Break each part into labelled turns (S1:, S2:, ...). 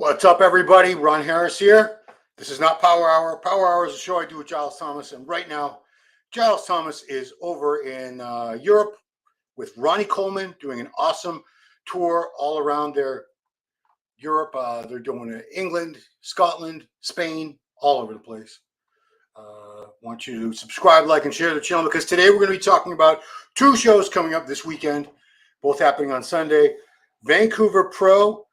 S1: What's up, everybody? Ron Harris here. This is not Power Hour. Power Hour is a show I do with Giles Thomas, and right now, Giles Thomas is over in Europe with Ronnie Coleman doing an awesome tour all around their Europe. They're doing England, Scotland, Spain, all over the place. Want you to subscribe, like, and share the channel because today we're going to be talking about two shows coming up this weekend, both happening on Sunday. Vancouver Pro,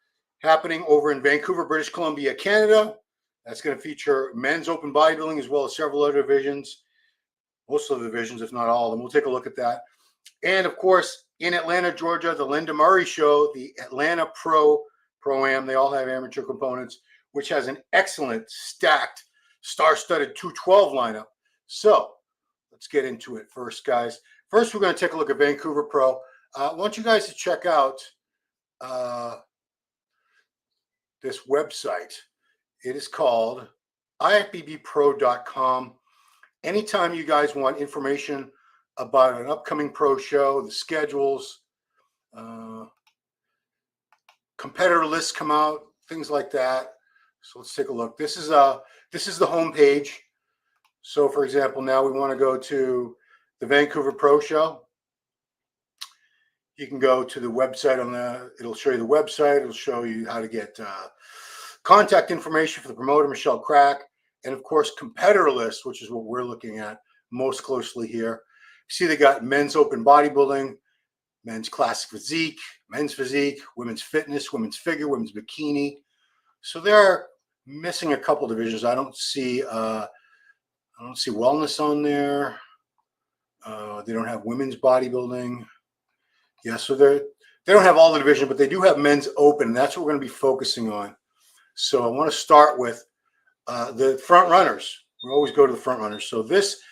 S1: happening over in Vancouver, British Columbia, Canada. That's going to feature men's open bodybuilding as well as several other divisions, most of the divisions, if not all of them. We'll take a look at that. And, of course, in Atlanta, Georgia, the Lenda Murray show, the Atlanta Pro, Pro-Am, they all have amateur components, which has an excellent, stacked, star-studded 212 lineup. So let's get into it first, guys. First, we're going to take a look at Vancouver Pro. I want you guys to check out this website. It is called ifbbpro.com. Anytime you guys want information about an upcoming pro show, the schedules, competitor lists come out, things like that. So let's take a look. This is the home page. So, for example, now we want to go to the Vancouver Pro show. You can go to the website it'll show you the website. It'll show you how to get contact information for the promoter, Michelle Crack, and of course, competitor list, which is what we're looking at most closely here. See, they got men's open bodybuilding, men's classic physique, men's physique, women's fitness, women's figure, women's bikini. So they're missing a couple divisions. I don't see wellness on there. They don't have women's bodybuilding. Yeah, so they don't have all the division, but they do have men's open. That's what we're going to be focusing on. So I want to start with the front runners. We always go to the front runners. So this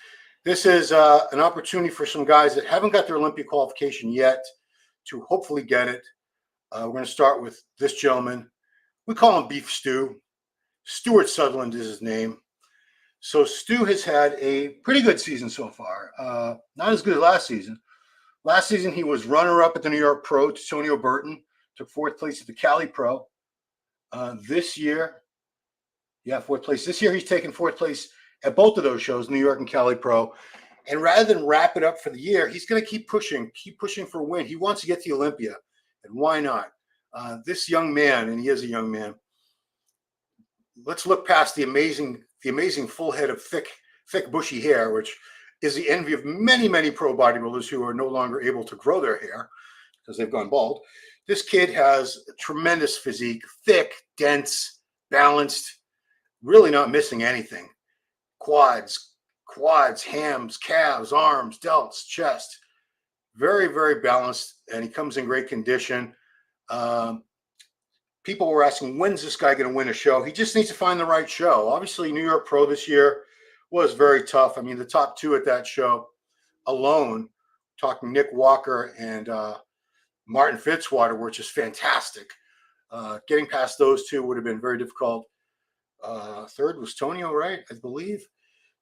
S1: is an opportunity for some guys that haven't got their Olympia qualification yet to hopefully get it. We're going to start with this gentleman. We call him Beef Stu. Stuart Sutherland is his name. So Stu has had a pretty good season so far. Not as good as last season. Last season, he was runner-up at the New York Pro to Tonio Burton, took fourth place at the Cali Pro. This year, fourth place. This year, he's taken fourth place at both of those shows, New York and Cali Pro. And rather than wrap it up for the year, he's going to keep pushing for a win. He wants to get to Olympia, and why not? This young man, and he is a young man, let's look past the amazing full head of thick, bushy hair, which is the envy of many, many pro bodybuilders who are no longer able to grow their hair because they've gone bald. This kid has a tremendous physique, thick, dense, balanced, really not missing anything. Quads, hams, calves, arms, delts, chest. Very, very balanced, and he comes in great condition. People were asking, when's this guy going to win a show? He just needs to find the right show. Obviously, New York Pro this year was very tough. I mean, the top two at that show alone, talking Nick Walker and Martin Fitzwater, were just fantastic. Getting past those two would have been very difficult. Third was Tonio, right? I believe.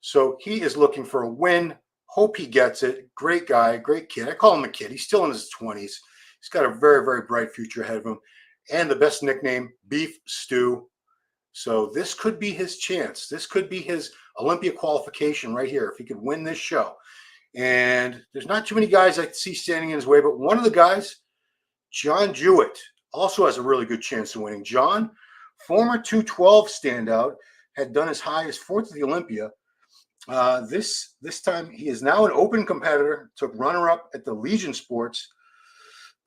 S1: So he is looking for a win. Hope he gets it. Great guy, great kid. I call him a kid. He's still in his 20s. He's got a very, very bright future ahead of him. And the best nickname, Beef Stu. So this could be his chance. This could be his Olympia qualification right here if he could win this show. And there's not too many guys I see standing in his way, but one of the guys, John Jewett, also has a really good chance of winning. John, former 212 standout, had done as high as fourth at the Olympia. This time he is now an open competitor, took runner-up at the Legion Sports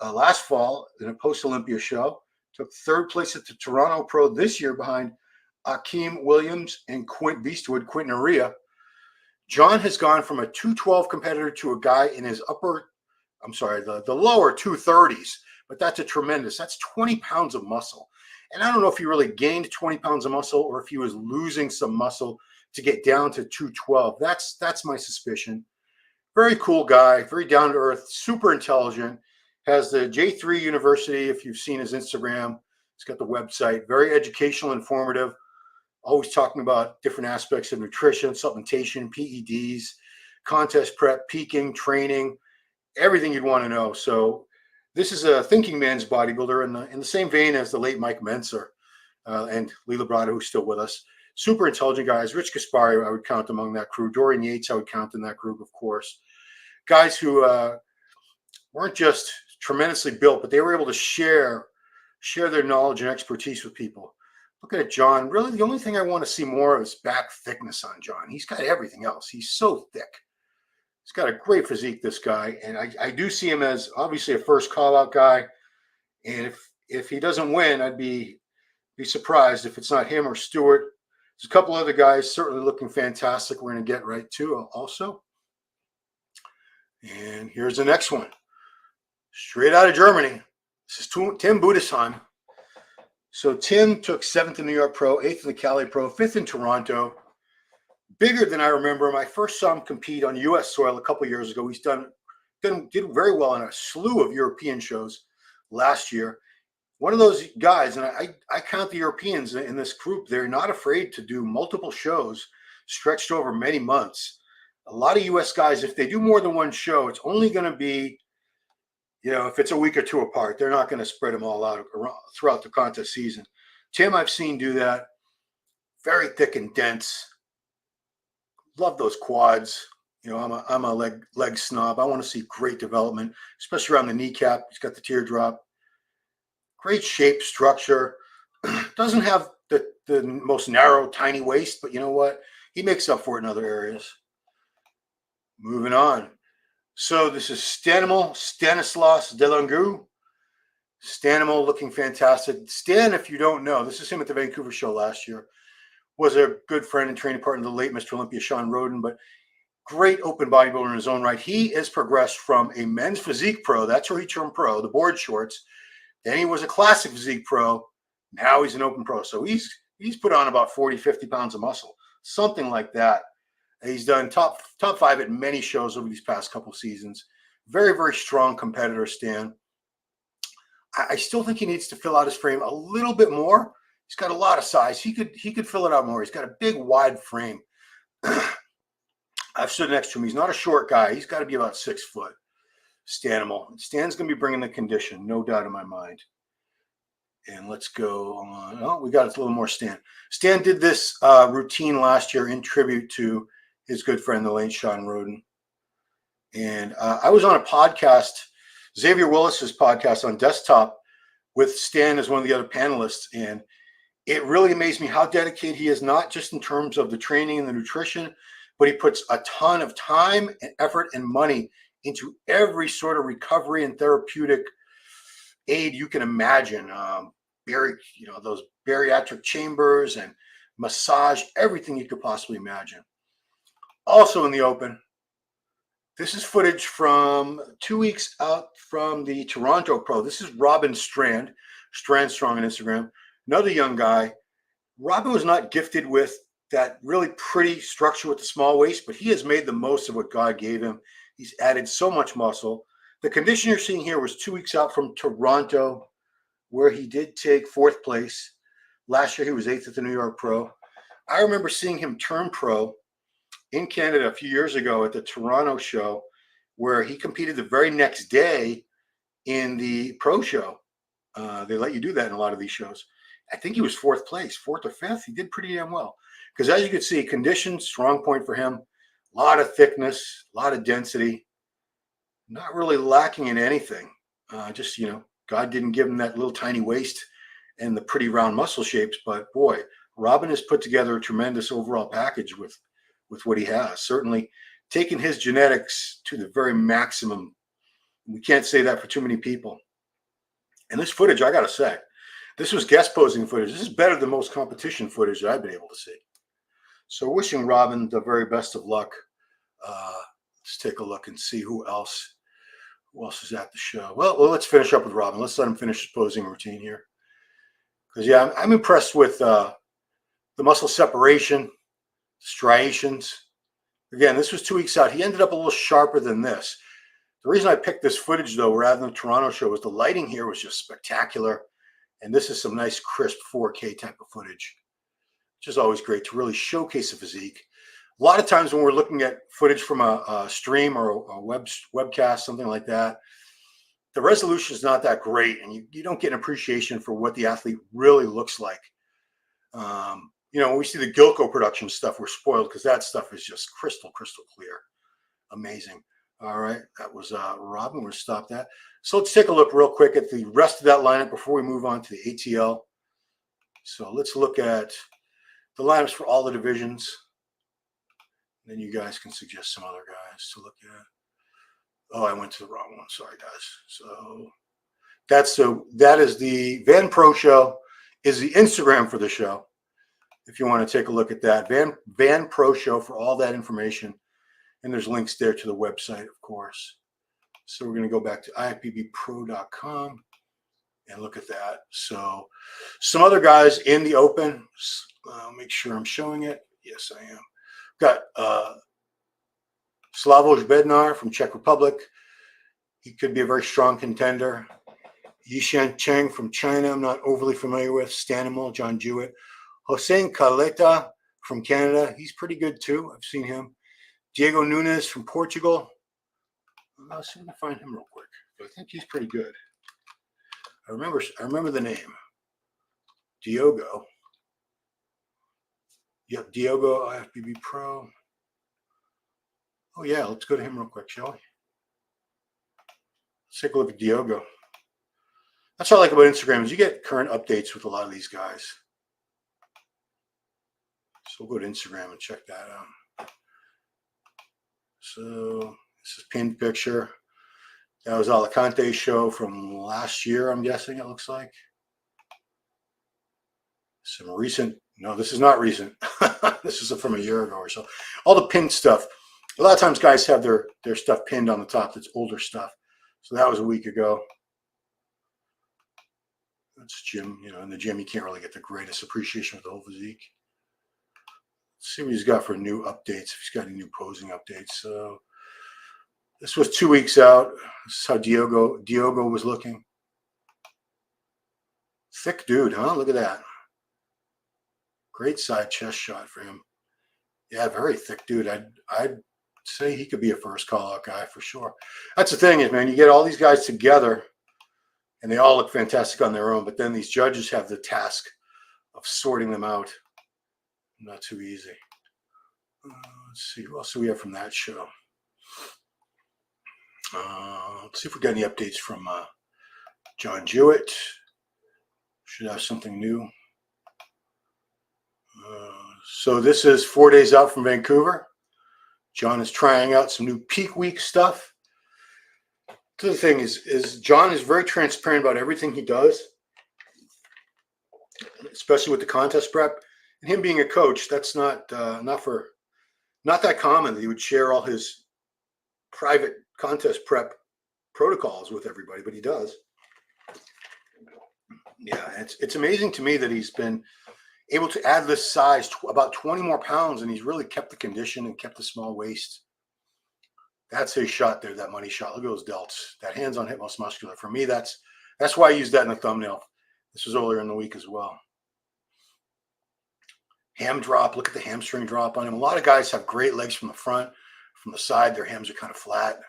S1: last fall in a post-Olympia show, took third place at the Toronto Pro this year behind Akeem Williams and Quint Beastwood, Quentin Aria. John has gone from a 212 competitor to a guy in his the lower 230s, but that's that's 20 pounds of muscle. And I don't know if he really gained 20 pounds of muscle or if he was losing some muscle to get down to 212. That's my suspicion. Very cool guy, very down to earth, super intelligent. Has the J3 University, if you've seen his Instagram. He's got the website, very educational, informative, always talking about different aspects of nutrition, supplementation, PEDs, contest prep, peaking, training, everything you'd want to know. So this is a thinking man's bodybuilder in the same vein as the late Mike Mentzer. and Lee Labrada, who's still with us. Super intelligent guys. Rich Gaspari, I would count among that crew. Dorian Yates, I would count in that group, of course. Guys who weren't just tremendously built, but they were able to share their knowledge and expertise with people. Look at John. Really, the only thing I want to see more of is back thickness on John. He's got everything else. He's so thick. He's got a great physique, this guy. And I do see him as obviously a first call-out guy. And if he doesn't win, I'd be surprised if it's not him or Stuart. There's a couple other guys certainly looking fantastic we're going to get right to also. And here's the next one. Straight out of Germany. This is Tim Budesheim. So Tim took 7th in New York Pro, 8th in the Cali Pro, 5th in Toronto. Bigger than I remember him. I first saw him compete on U.S. soil a couple of years ago. He's did very well in a slew of European shows last year. One of those guys, and I count the Europeans in this group, they're not afraid to do multiple shows stretched over many months. A lot of U.S. guys, if they do more than one show, it's only going to be, if it's a week or two apart, they're not going to spread them all out throughout the contest season. Tim, I've seen do that. Very thick and dense. Love those quads. I'm a leg snob. I want to see great development, especially around the kneecap. He's got the teardrop. Great shape, structure. Doesn't have the most narrow, tiny waist, but you know what? He makes up for it in other areas. Moving on. So this is Stanislas Delongu. Stanimal looking fantastic. Stan, if you don't know, this is him at the Vancouver show last year. Was a good friend and training partner of the late Mr. Olympia, Sean Roden, but great open bodybuilder in his own right. He has progressed from a men's physique pro, that's where he turned pro, the board shorts. Then he was a classic physique pro. Now he's an open pro. So he's put on about 40, 50 pounds of muscle, something like that. He's done top 5 at many shows over these past couple seasons. Very, very strong competitor, Stan. I still think he needs to fill out his frame a little bit more. He's got a lot of size. He could fill it out more. He's got a big, wide frame. I've stood next to him. He's not a short guy. He's got to be about 6 foot. Stanimal. Stan's going to be bringing the condition, no doubt in my mind. And let's go on. Oh, we got a little more Stan. Stan did this routine last year in tribute to his good friend, the late Sean Roden. And I was on a podcast, Xavier Willis's podcast on Desktop, with Stan as one of the other panelists. And it really amazed me how dedicated he is, not just in terms of the training and the nutrition, but he puts a ton of time and effort and money into every sort of recovery and therapeutic aid you can imagine. Those bariatric chambers and massage, everything you could possibly imagine. Also in the open, this is footage from 2 weeks out from the Toronto Pro. This is Robin Strand, Strand Strong on Instagram. Another young guy. Robin was not gifted with that really pretty structure with the small waist, but he has made the most of what God gave him. He's added so much muscle. The condition you're seeing here was 2 weeks out from Toronto, where he did take 4th place. Last year, he was 8th at the New York Pro. I remember seeing him turn pro in Canada a few years ago at the Toronto show, where he competed the very next day in the pro show. They let you do that in a lot of these shows. I think he was 4th place, 4th or 5th. He did pretty damn well. Because as you can see, condition, strong point for him. A lot of thickness, a lot of density. Not really lacking in anything. God didn't give him that little tiny waist and the pretty round muscle shapes. But boy, Robin has put together a tremendous overall package with what he has. Certainly taken his genetics to the very maximum. We can't say that for too many people. And this footage, I got to say, this was guest posing footage. This is better than most competition footage that I've been able to see. So wishing Robin the very best of luck. Let's take a look and see who else is at the show. Well, let's finish up with Robin. Let's let him finish his posing routine here. Because, yeah, I'm impressed with the muscle separation, striations. Again, this was 2 weeks out. He ended up a little sharper than this. The reason I picked this footage, though, rather than the Toronto show, was the lighting here was just spectacular. And this is some nice, crisp 4K type of footage, which is always great to really showcase a physique. A lot of times when we're looking at footage from a stream or a webcast, something like that, the resolution is not that great, and you don't get an appreciation for what the athlete really looks like You know, when we see the Gilco production stuff, we're spoiled because that stuff is just crystal clear. Amazing. All right, that was Robin. We'll stop that. So let's take a look real quick at the rest of that lineup before we move on to the ATL. So let's look at the lineups for all the divisions. Then you guys can suggest some other guys to look at. Oh, I went to the wrong one. Sorry, guys. So that is the Van Pro show. Is the Instagram for the show. If you want to take a look at that, Van Pro show for all that information. And there's links there to the website, of course. So we're going to go back to ifbbpro.com and look at that. So some other guys in the open. Make sure I'm showing it. Yes, I am. Got Slavoj Bednar from Czech Republic. He could be a very strong contender. Yishan Cheng from China, I'm not overly familiar with. Stanimal, John Jewett. Hossein Caleta from Canada. He's pretty good too. I've seen him. Diego Nunes from Portugal. Let's see if we can find him real quick. I think he's pretty good. I remember the name. Diogo. Yep, Diogo, IFBB Pro. Oh yeah, let's go to him real quick, shall we? Let's take a look at Diogo. That's what I like about Instagram is you get current updates with a lot of these guys. So we'll go to Instagram and check that out. So this is pinned picture. That was Alicante's show from last year, I'm guessing it looks like. Some recent, no, this is not recent. This is from a year ago or so. All the pinned stuff. A lot of times guys have their stuff pinned on the top that's older stuff. So that was a week ago. That's Jim. You know, in the gym, you can't really get the greatest appreciation of the whole physique. Let's see what he's got for new updates. If he's got any new posing updates. So this was 2 weeks out. This is how Diogo was looking. Thick dude, huh? Look at that. Great side chest shot for him. Yeah, very thick dude. I'd say he could be a first call-out guy for sure. That's the thing is, man, you get all these guys together, and they all look fantastic on their own, but then these judges have the task of sorting them out. Not too easy. Let's see. Who else do we have from that show? Let's see if we got any updates from John Jewett. Should have something new. So this is 4 days out from Vancouver. John is trying out some new peak week stuff. The other thing is John is very transparent about everything he does, especially with the contest prep. And him being a coach, that's not that common that he would share all his private contest prep protocols with everybody, but he does. Yeah, it's amazing to me that he's been able to add this size, about 20 more pounds, and he's really kept the condition and kept the small waist. That's his shot there, that money shot. Look at those delts. That hands on hip most muscular. For me, that's why I used that in the thumbnail. This was earlier in the week as well. Ham drop. Look at the hamstring drop on him. A lot of guys have great legs from the front. From the side, their hams are kind of flat.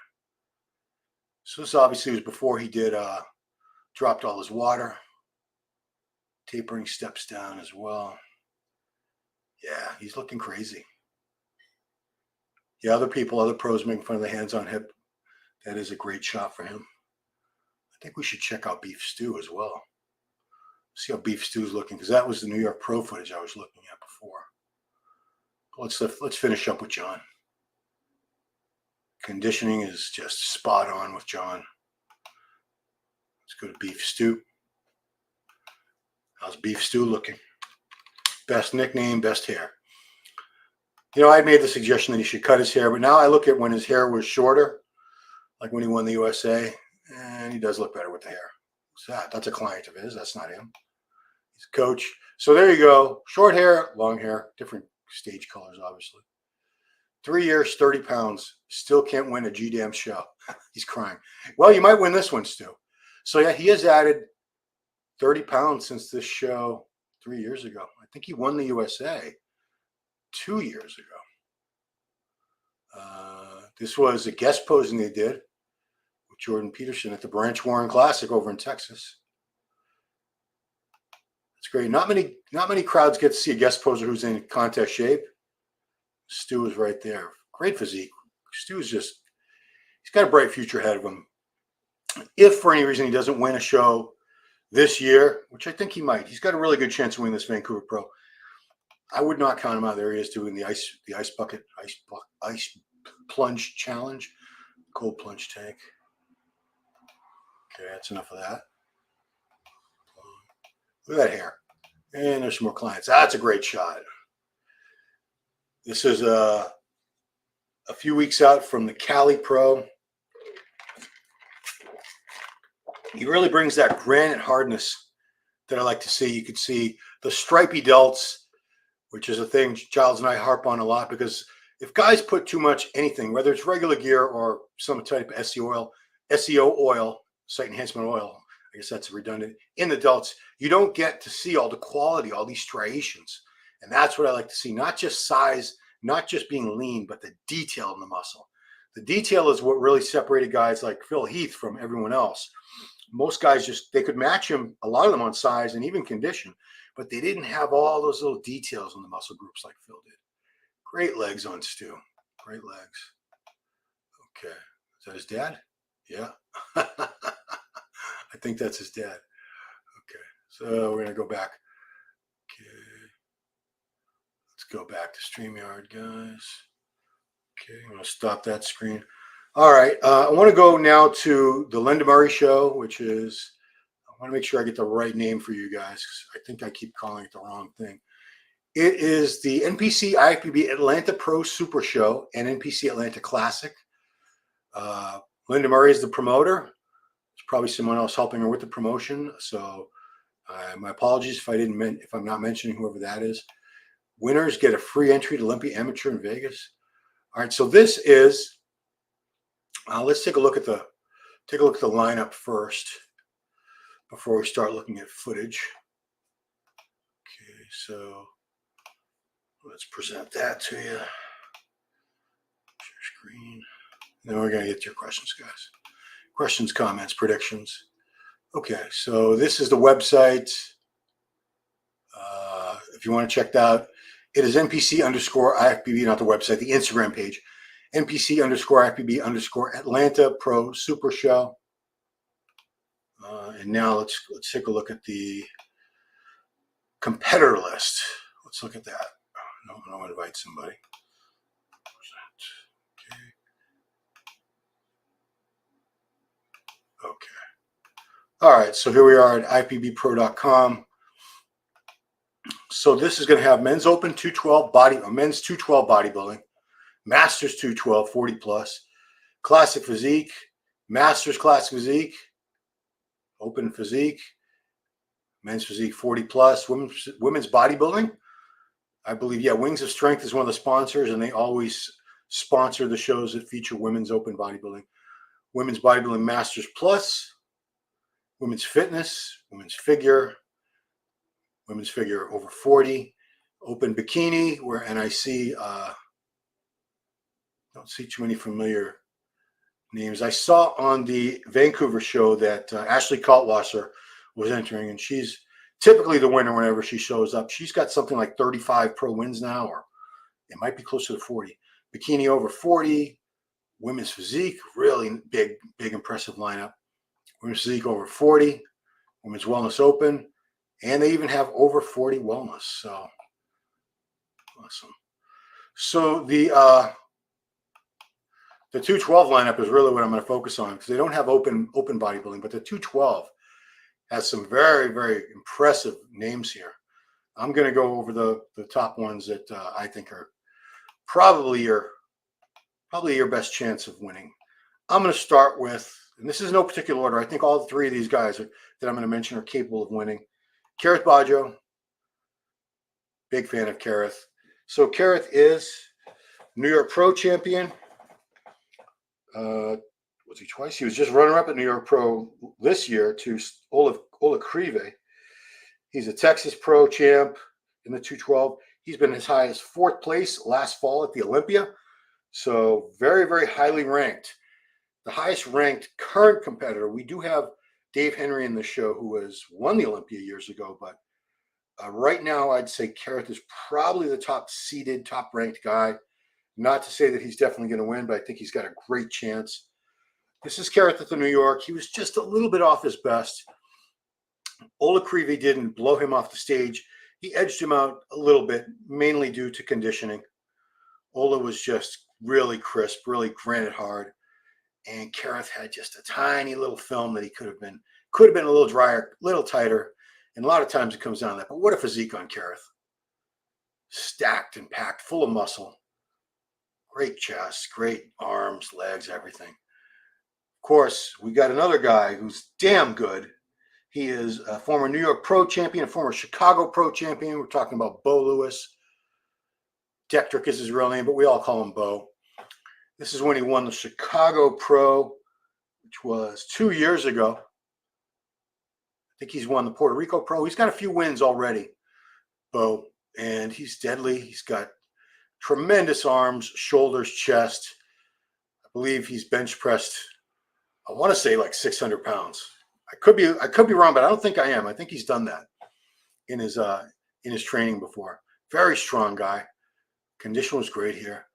S1: So this obviously was before he did dropped all his water. Tapering steps down as well. Yeah, he's looking crazy. Yeah, other pros making fun of the hands on hip. That is a great shot for him. I think we should check out Beef Stu as well. See how Beef Stu's looking, because that was the New York Pro footage I was looking at before. Let's finish up with John. Conditioning is just spot on with John. Let's go to Beef Stu. How's Beef Stu looking? Best nickname, best hair. You know, I made the suggestion that he should cut his hair, but now I look at when his hair was shorter, like when he won the USA, and he does look better with the hair. So that's a client of his. That's not him. He's a coach. So there you go. Short hair, long hair, different stage colors, obviously. 3 years, 30 pounds. Still can't win a G-damn show. He's crying. Well, you might win this one, Stu. So yeah, he has added 30 pounds since this show 3 years ago. I think he won the USA 2 years ago. This was a guest posing they did with Jordan Peterson at the Branch Warren Classic over in Texas. It's great. Not many crowds get to see a guest poser who's in contest shape. Stu is right there. Great physique. Stu is he's got a bright future ahead of him. If for any reason he doesn't win a show this year, which I think he might, he's got a really good chance of winning this Vancouver Pro. I would not count him out. There he is doing the ice plunge challenge, cold plunge tank. Okay, that's enough of that. Look at that hair. And there's some more clients. That's a great shot. This is a few weeks out from the Cali Pro. He really brings that granite hardness that I like to see. You could see the stripy delts, which is a thing Giles and I harp on a lot, because if guys put too much anything, whether it's regular gear or some type of SEO oil, site enhancement oil, I guess that's redundant, in the delts, you don't get to see all the quality, all these striations. And that's what I like to see. Not just size, not just being lean, but the detail in the muscle. The detail is what really separated guys like Phil Heath from everyone else. Most guys they could match him, a lot of them on size and even condition, but they didn't have all those little details in the muscle groups like Phil did. Great legs on Stu. Great legs. Okay. Is that his dad? Yeah. I think that's his dad. Okay. So we're going to go back. Okay. Let's go back to StreamYard, guys. Okay. I'm going to stop that screen. All right. I want to go now to the Lenda Murray show, which is, I want to make sure I get the right name for you guys, because I think I keep calling it the wrong thing. It is the NPC IFBB Atlanta Pro Super Show and NPC Atlanta Classic. Lenda Murray is the promoter. There's probably someone else helping her with the promotion. So my apologies if I'm not mentioning whoever that is. Winners get a free entry to Olympia Amateur in Vegas. All right. So this is, let's take a look at the lineup first before we start looking at footage. Okay. So let's present that to you. Share screen. Then we're going to get to your questions, guys. Questions, comments, predictions. Okay, so this is the website. If you want to check that out, it is NPC_IFBB, not the website, the Instagram page. NPC_IFBB_ Atlanta Pro Super Show. And now let's take a look at the competitor list. Let's look at that. No, I want to invite somebody. Okay. All right. So here we are at ifbbpro.com. So this is going to have men's open 212 men's 212 bodybuilding, masters 212 40 plus, classic physique, masters classic physique, open physique, men's physique 40 plus, women's bodybuilding. I believe, yeah, Wings of Strength is one of the sponsors, and they always sponsor the shows that feature women's open bodybuilding. Women's bodybuilding masters plus, women's fitness, women's figure over 40, open bikini, and I see, don't see too many familiar names. I saw on the Vancouver show that Ashley Kaltwasser was entering, and she's typically the winner whenever she shows up. She's got something like 35 pro wins now, or it might be closer to 40. Bikini over 40, women's physique, really big, impressive lineup. Women's physique over 40, women's wellness open, and they even have over 40 wellness. So awesome. So the 212 lineup is really what I'm going to focus on, because they don't have open bodybuilding, but the 212 has some very, very impressive names here. I'm going to go over the top ones that I think are probably your best chance of winning. I'm going to start with, and this is in no particular order, I think all three of these guys that I'm going to mention are capable of winning. Kerrith Bajjo, big fan of Kerrith. So Kerrith is New York Pro champion. Was he twice? He was just runner-up at New York Pro this year to Ola Krive. He's a Texas Pro champ in the 212. He's been as high as 4th place last fall at the Olympia. So very, very highly ranked. The highest ranked current competitor, we do have Dave Henry in the show, who has won the Olympia years ago, but Right now, I'd say Kerrith is probably the top seeded, top ranked guy. Not to say that he's definitely going to win, but I think he's got a great chance. This is Kerrith at the New York. He was just a little bit off his best. Ola Creevy didn't blow him off the stage. He edged him out a little bit, mainly due to conditioning. Ola was just really crisp, really granite hard. And Kerrith had just a tiny little film that he could have been a little drier, a little tighter. And a lot of times it comes down to that. But what a physique on Kerrith. Stacked and packed, full of muscle. Great chest, great arms, legs, everything. Of course, we got another guy who's damn good. He is a former New York Pro champion, a former Chicago Pro champion. We're talking about Bo Lewis. Dektrick is his real name, but we all call him Bo. This is when he won the Chicago Pro, which was 2 years ago. I think he's won the Puerto Rico Pro. He's got a few wins already, Bo, and he's deadly. He's got tremendous arms, shoulders, chest. I believe he's bench pressed, I want to say like 600 pounds. I could be wrong, but I don't think I am. I think he's done that in his training before. Very strong guy. Condition was great here.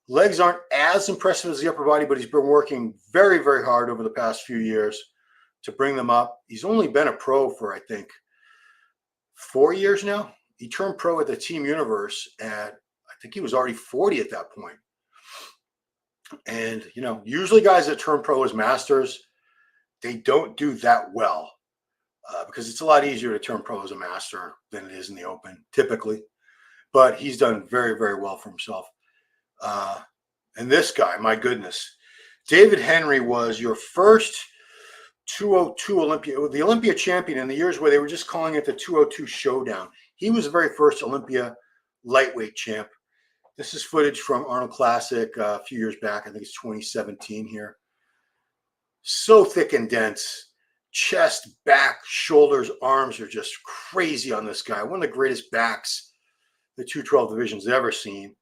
S1: Legs aren't as impressive as the upper body, but he's been working very, very hard over the past few years to bring them up. He's only been a pro for, I think, 4 years now. He turned pro at the Team Universe at, I think he was already 40 at that point. And, you know, usually guys that turn pro as masters, they don't do that well because it's a lot easier to turn pro as a master than it is in the open, typically. But he's done very, very well for himself. And this guy, my goodness, David Henry was your first 202 Olympia, the Olympia champion in the years where they were just calling it the 202 Showdown. He was the very first Olympia lightweight champ. This is footage from Arnold Classic a few years back. I think it's 2017 here. So thick and dense. Chest, back, shoulders, arms are just crazy on this guy. One of the greatest backs the 212 division's ever seen.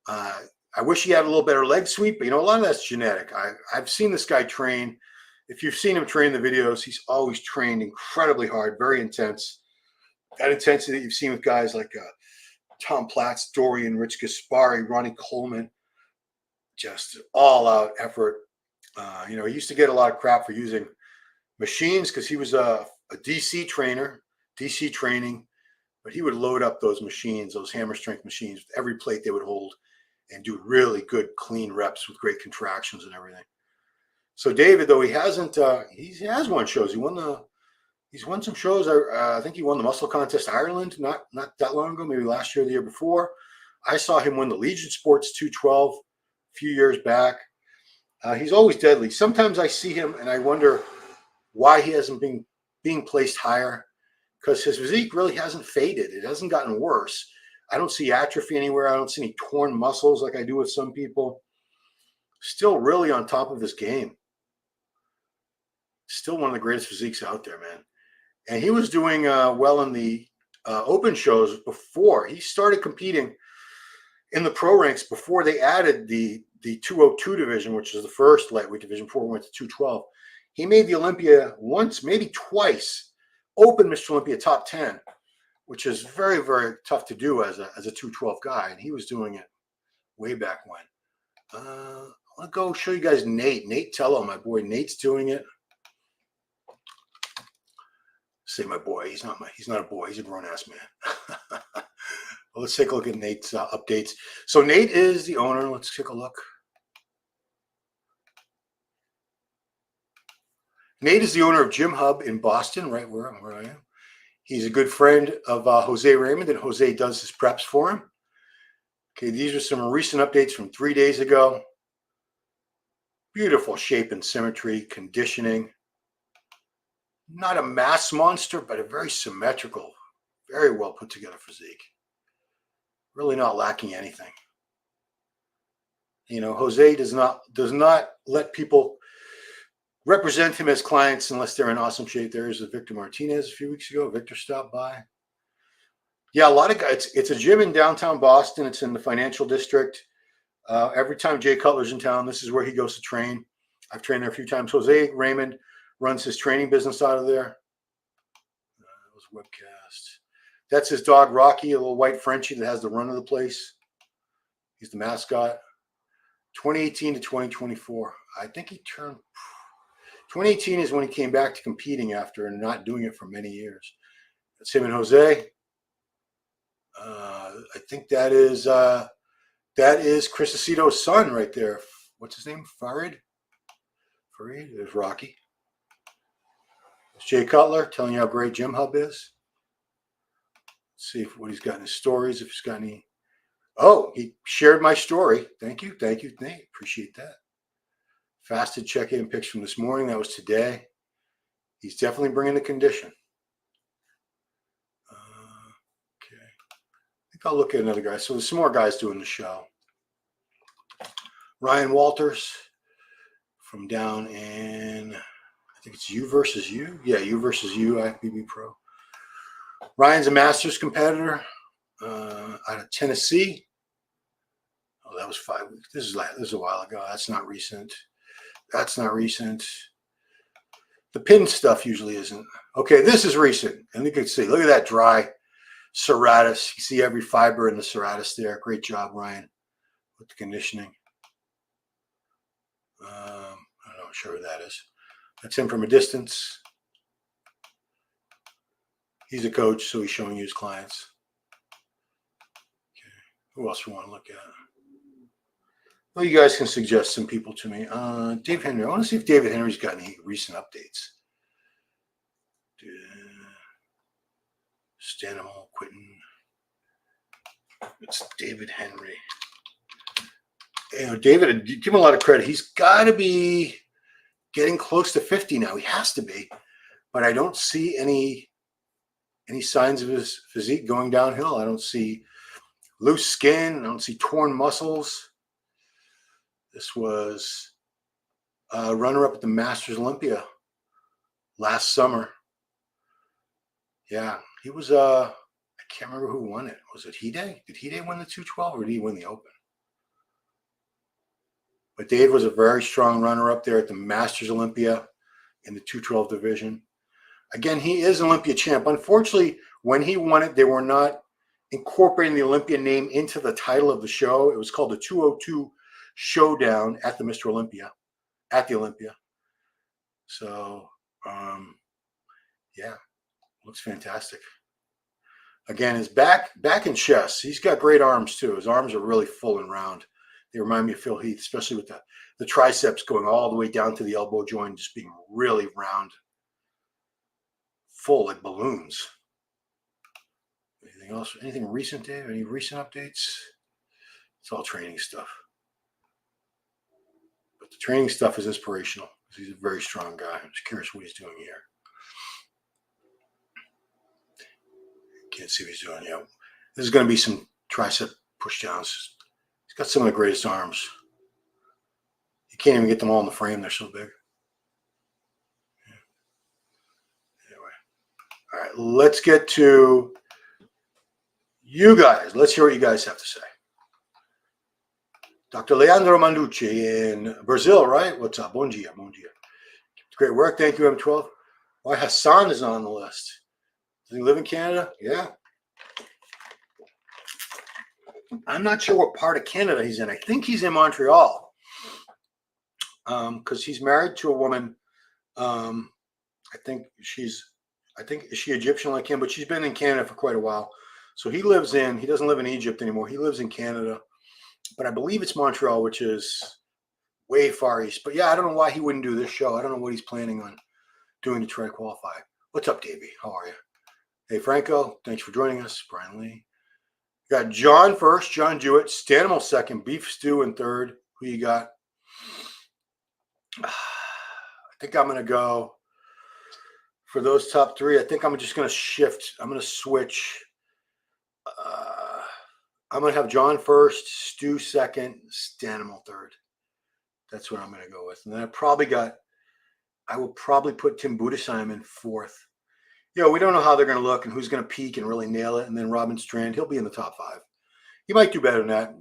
S1: I wish he had a little better leg sweep, but, you know, a lot of that's genetic. I've seen this guy train. If you've seen him train the videos, he's always trained incredibly hard, very intense. That intensity that you've seen with guys like Tom Platz, Dorian, Rich Gaspari, Ronnie Coleman, just all-out effort. You know, he used to get a lot of crap for using machines because he was a DC trainer, DC training, but he would load up those machines, those hammer strength machines, with every plate they would hold and do really good, clean reps with great contractions and everything. So David, though he hasn't, he has won shows. He's won some shows. I think he won the Muscle Contest Ireland not that long ago, maybe last year or the year before. I saw him win the Legion Sports 212 a few years back. He's always deadly. Sometimes I see him and I wonder why he hasn't been being placed higher, because his physique really hasn't faded. It hasn't gotten worse. I don't see atrophy anywhere. I don't see any torn muscles like I do with some people. Still really on top of his game. Still one of the greatest physiques out there, man. And he was doing well in the open shows before. He started competing in the pro ranks before they added the 202 division, which is the first lightweight division before we went to 212. He made the Olympia once, maybe twice, open Mr. Olympia top 10, which is very, very tough to do as a 212 guy. And he was doing it way back when. I'll go show you guys Nate. Nate Tello, my boy. Nate's doing it. Say my boy. He's not a boy. He's a grown-ass man. Well, let's take a look at Nate's updates. So Nate is the owner. Let's take a look. Nate is the owner of Gym Hub in Boston, right where I am. He's a good friend of Jose Raymond, and Jose does his preps for him. Okay, these are some recent updates from 3 days ago. Beautiful shape and symmetry, conditioning. Not a mass monster, but a very symmetrical, very well put together physique. Really not lacking anything. You know, Jose does not let people represent him as clients unless they're in awesome shape. There's a Victor Martinez a few weeks ago. Victor stopped by. Yeah, a lot of guys. It's a gym in downtown Boston. It's in the financial district. Every time Jay Cutler's in town, this is where he goes to train. I've trained there a few times. Jose Raymond runs his training business out of there. That was a webcast. That's his dog, Rocky, a little white Frenchie that has the run of the place. He's the mascot. 2018 to 2024. I think he turned 2018 is when he came back to competing after and not doing it for many years. That's him and Jose. I think that is Chris Aceto's son right there. What's his name? Farid? There's Rocky. There's Jay Cutler telling you how great Gym Hub is. Let's see what he's got in his stories, if he's got any. Oh, he shared my story. Thank you, Nate. Appreciate that. Fasted check-in pics from this morning. That was today. He's definitely bringing the condition. Okay. I think I'll look at another guy. So there's some more guys doing the show. Ryan Walters from down in, I think it's You versus You. Yeah, You versus You, IFBB Pro. Ryan's a Masters competitor out of Tennessee. Oh, that was 5 weeks. This is a while ago. That's not recent. The pin stuff usually isn't. Okay, this is recent. And you can see, look at that dry serratus. You see every fiber in the serratus there. Great job, Ryan, with the conditioning. I'm not sure who that is. That's him from a distance. He's a coach, so he's showing you his clients. Okay. Who else we want to look at? Well, you guys can suggest some people to me. Dave Henry. I want to see if David Henry's got any recent updates. Stanimal, Quentin. It's David Henry. You know, David, give him a lot of credit. He's got to be getting close to 50 now. He has to be. But I don't see any signs of his physique going downhill. I don't see loose skin. I don't see torn muscles. This was a runner-up at the Masters Olympia last summer. Yeah, he was, I can't remember who won it. Was it Hide? Did Hide win the 212 or did he win the Open? But Dave was a very strong runner-up there at the Masters Olympia in the 212 division. Again, he is an Olympia champ. Unfortunately, when he won it, they were not incorporating the Olympia name into the title of the show. It was called the 202 Showdown at the Mr. Olympia, at the Olympia. So, yeah, looks fantastic. Again, his back and chest. He's got great arms too. His arms are really full and round. They remind me of Phil Heath, especially with the triceps going all the way down to the elbow joint, just being really round, full like balloons. Anything else? Anything recent, Dave? Any recent updates? It's all training stuff. But the training stuff is inspirational. He's a very strong guy. I'm just curious what he's doing here. Can't see what he's doing yet. There's going to be some tricep pushdowns. He's got some of the greatest arms. You can't even get them all in the frame. They're so big. Yeah. Anyway. All right. Let's get to you guys. Let's hear what you guys have to say. Dr. Leandro Manducci in Brazil, right? What's up? Bom dia. Bom dia. Great work. Thank you, M12. Why Hassan is on the list. Does he live in Canada? Yeah. I'm not sure what part of Canada he's in. I think he's in Montreal. Because he's married to a woman. I think is she Egyptian like him, but she's been in Canada for quite a while. So he doesn't live in Egypt anymore. He lives in Canada. But I believe it's Montreal, which is way far east. But yeah, I don't know why he wouldn't do this show. I don't know what he's planning on doing to try to qualify. What's up, Davey? How are you? Hey, Franco, thanks for joining us. Brian Lee. You got John first, John Jewett, Stanimal second, Beef Stu in third. Who you got? I think I'm going to go for those top three. I think I'm just going to shift. I'm going to switch. I'm going to have John first, Stu second, Stanimal third. That's what I'm going to go with. And then I will probably put Tim Budesheim in fourth. We don't know how they're going to look and who's going to peak and really nail it. And then Robin Strand, he'll be in the top 5. He might do better than that.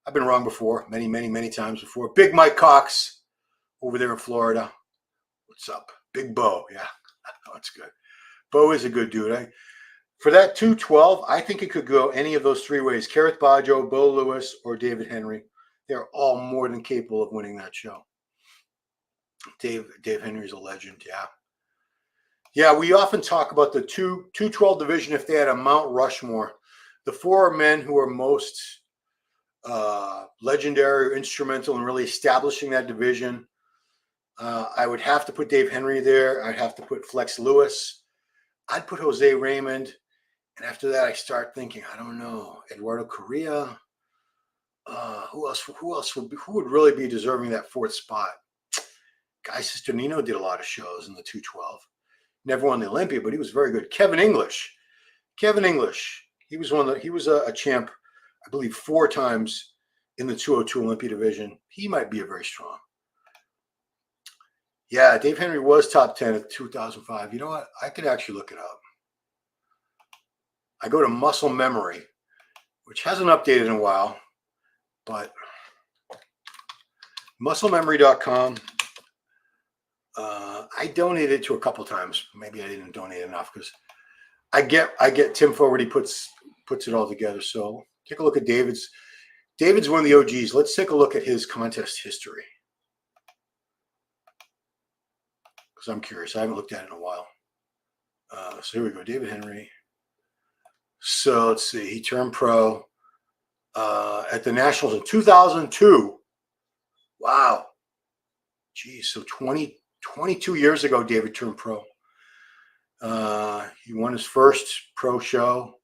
S1: I've been wrong before, many, many, many times before. Big Mike Cox over there in Florida. What's up? Big Bo. Yeah, that's good. Bo is a good dude. For that 212, I think it could go any of those three ways. Kerrith Bajjo, Bo Lewis, or David Henry. They're all more than capable of winning that show. Dave Henry's a legend, yeah. Yeah, we often talk about the 212 division if they had a Mount Rushmore. The four men who are most legendary or instrumental in really establishing that division. I would have to put Dave Henry there. I'd have to put Flex Lewis. I'd put Jose Raymond. And after that, I start thinking, I don't know, Eduardo Correa. Who would really be deserving that fourth spot? Guy Cisternino did a lot of shows in the 212. Never won the Olympia, but he was very good. Kevin English. He was a champ, I believe, 4 times in the 202 Olympia division. He might be a very strong. Yeah, Dave Henry was top 10 at 2005. You know what? I could actually look it up. I go to Muscle Memory, which hasn't updated in a while, but musclememory.com. I donated to a couple times. Maybe I didn't donate enough because I get Tim Fogarty puts it all together. So take a look at David's. David's one of the OGs. Let's take a look at his contest history because I'm curious. I haven't looked at it in a while. So here we go, David Henry. So let's see. He turned pro at the Nationals in 2002. Wow. Geez, so 22 years ago, David turned pro. He won his first pro show.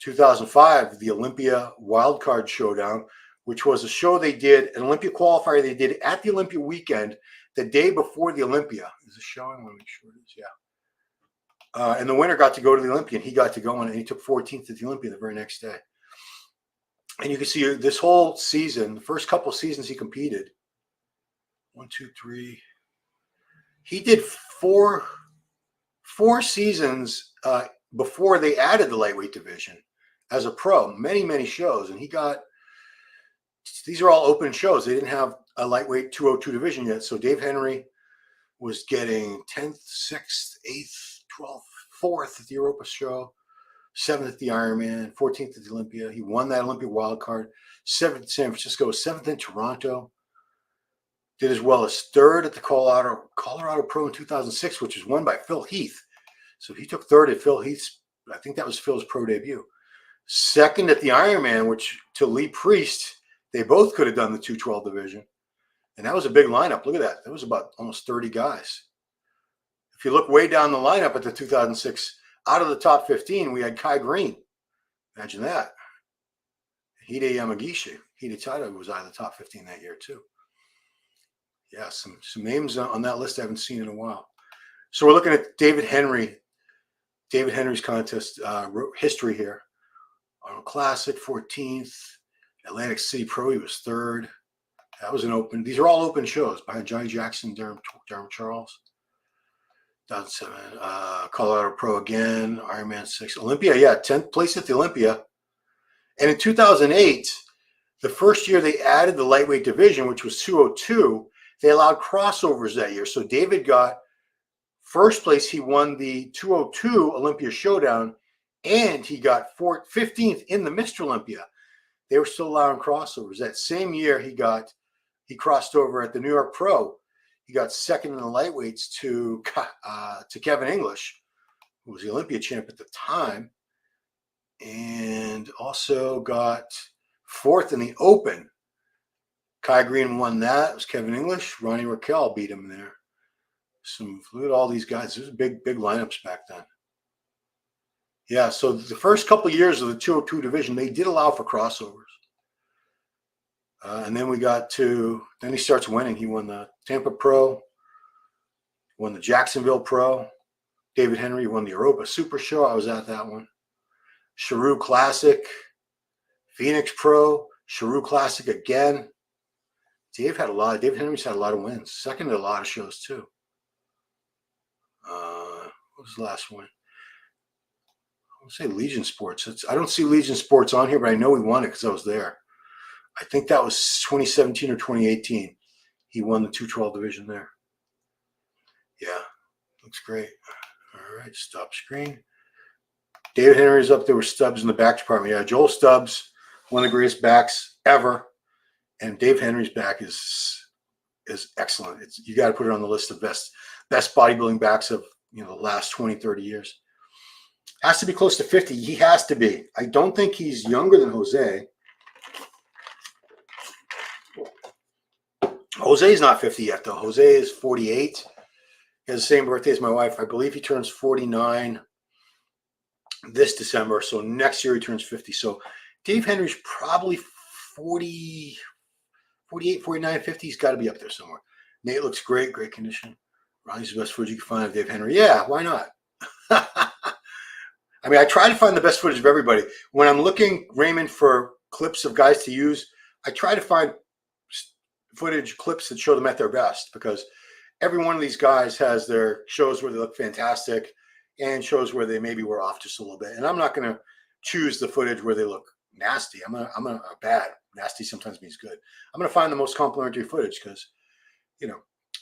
S1: 2005, the Olympia Wildcard Showdown, which was a show they did, an Olympia qualifier they did at the Olympia weekend, the day before the Olympia. Is it showing? I want to make sure it is, yeah. And the winner got to go to the Olympia, and he got to go on, and he took 14th at the Olympia the very next day. And you can see this whole season, the first couple of seasons he competed. 1, 2, 3. He did four seasons before they added the lightweight division as a pro, many shows. And these are all open shows. They didn't have a lightweight 202 division yet. So Dave Henry was getting 10th, 6th, 8th, 12th, 4th at the Europa show, 7th at the Ironman, 14th at the Olympia. He won that Olympia wild card, 7th at San Francisco, 7th in Toronto. Did as well as 3rd at the Colorado Pro in 2006, which was won by Phil Heath. So he took 3rd at Phil Heath's, I think that was Phil's pro debut. 2nd at the Ironman, which to Lee Priest, they both could have done the 212 division. And that was a big lineup. Look at that. There was about almost 30 guys. If you look way down the lineup at the 2006, out of the top 15, we had Kai Green. Imagine that. Hide Yamagishi. Hidetaro was out of the top 15 that year too. Yeah, some names on that list I haven't seen in a while. So we're looking at David Henry's contest history here. Arnold Classic, 14th. Atlantic City Pro, he was 3rd. That was an open. These are all open shows behind Johnny Jackson, Durham Charles. 2007, Colorado Pro again, Ironman 6. Olympia, yeah, 10th place at the Olympia. And in 2008, the first year they added the lightweight division, which was 202, they allowed crossovers that year. So David got first place. He won the 202 Olympia Showdown, and he got 15th in the Mr. Olympia. They were still allowing crossovers. That same year, he crossed over at the New York Pro. He got 2nd in the lightweights to Kevin English, who was the Olympia champ at the time, and also got 4th in the Open. Kai Green won that. It was Kevin English. Ronnie Raquel beat him there. Look at all these guys. There's big lineups back then. Yeah, so the first couple of years of the 202 division, they did allow for crossovers. And then then he starts winning. He won the Tampa Pro, won the Jacksonville Pro. David Henry won the Europa Super Show. I was at that one. Cheru Classic, Phoenix Pro, Cheru Classic again. David Henry's had a lot of wins. 2nd at a lot of shows too. What was the last one? I would say Legion Sports. I don't see Legion Sports on here, but I know we won it because I was there. I think that was 2017 or 2018. He won the 212 division there. Yeah, looks great. All right, stop screen. David Henry's up there with Stubbs in the back department. Yeah, Joel Stubbs, one of the greatest backs ever. And Dave Henry's back is excellent. You got to put it on the list of best bodybuilding backs of the last 20, 30 years. Has to be close to 50. He has to be. I don't think he's younger than Jose. Jose's not 50 yet, though. Jose is 48. He has the same birthday as my wife. I believe he turns 49 this December. So next year he turns 50. So Dave Henry's probably 40, 48, 49, 50. He's got to be up there somewhere. Nate looks great. Great condition. Ronnie's the best footage you can find of Dave Henry. Yeah, why not? I mean, I try to find the best footage of everybody. When I'm looking, Raymond, for clips of guys to use, I try to find footage clips that show them at their best, because every one of these guys has their shows where they look fantastic and shows where they maybe were off just a little bit. And I'm not going to choose the footage where they look nasty. I'm gonna bad. Nasty sometimes means good. I'm going to find the most complimentary footage, because,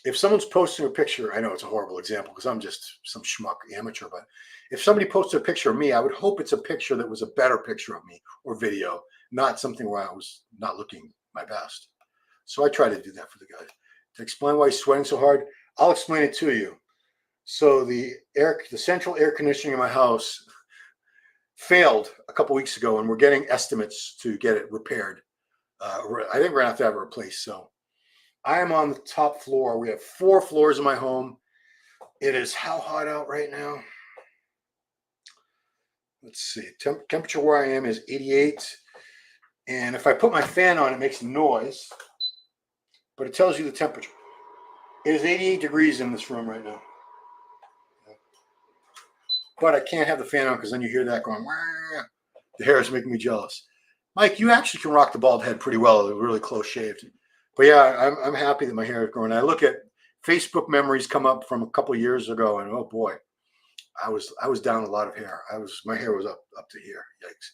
S1: if someone's posting a picture, I know it's a horrible example because I'm just some schmuck amateur, but if somebody posted a picture of me, I would hope it's a picture that was a better picture of me or video, not something where I was not looking my best. So I try to do that for the guys. To explain why he's sweating so hard, I'll explain it to you. So the central air conditioning in my house failed a couple weeks ago, and we're getting estimates to get it repaired. I think we're gonna have to have it replaced. So I am on the top floor. We have 4 floors in my home. It is how hot out right now? Let's see. Temperature where I am is 88. And if I put my fan on, it makes noise, but it tells you the temperature. It is 88 degrees in this room right now. But I can't have the fan on because then you hear that going, wah. The hair is making me jealous. Mike, you actually can rock the bald head pretty well. They're really close shaved. But yeah, I'm happy that my hair is growing. I look at Facebook memories come up from a couple of years ago, and oh boy, I was down a lot of hair. My hair was up to here. Yikes.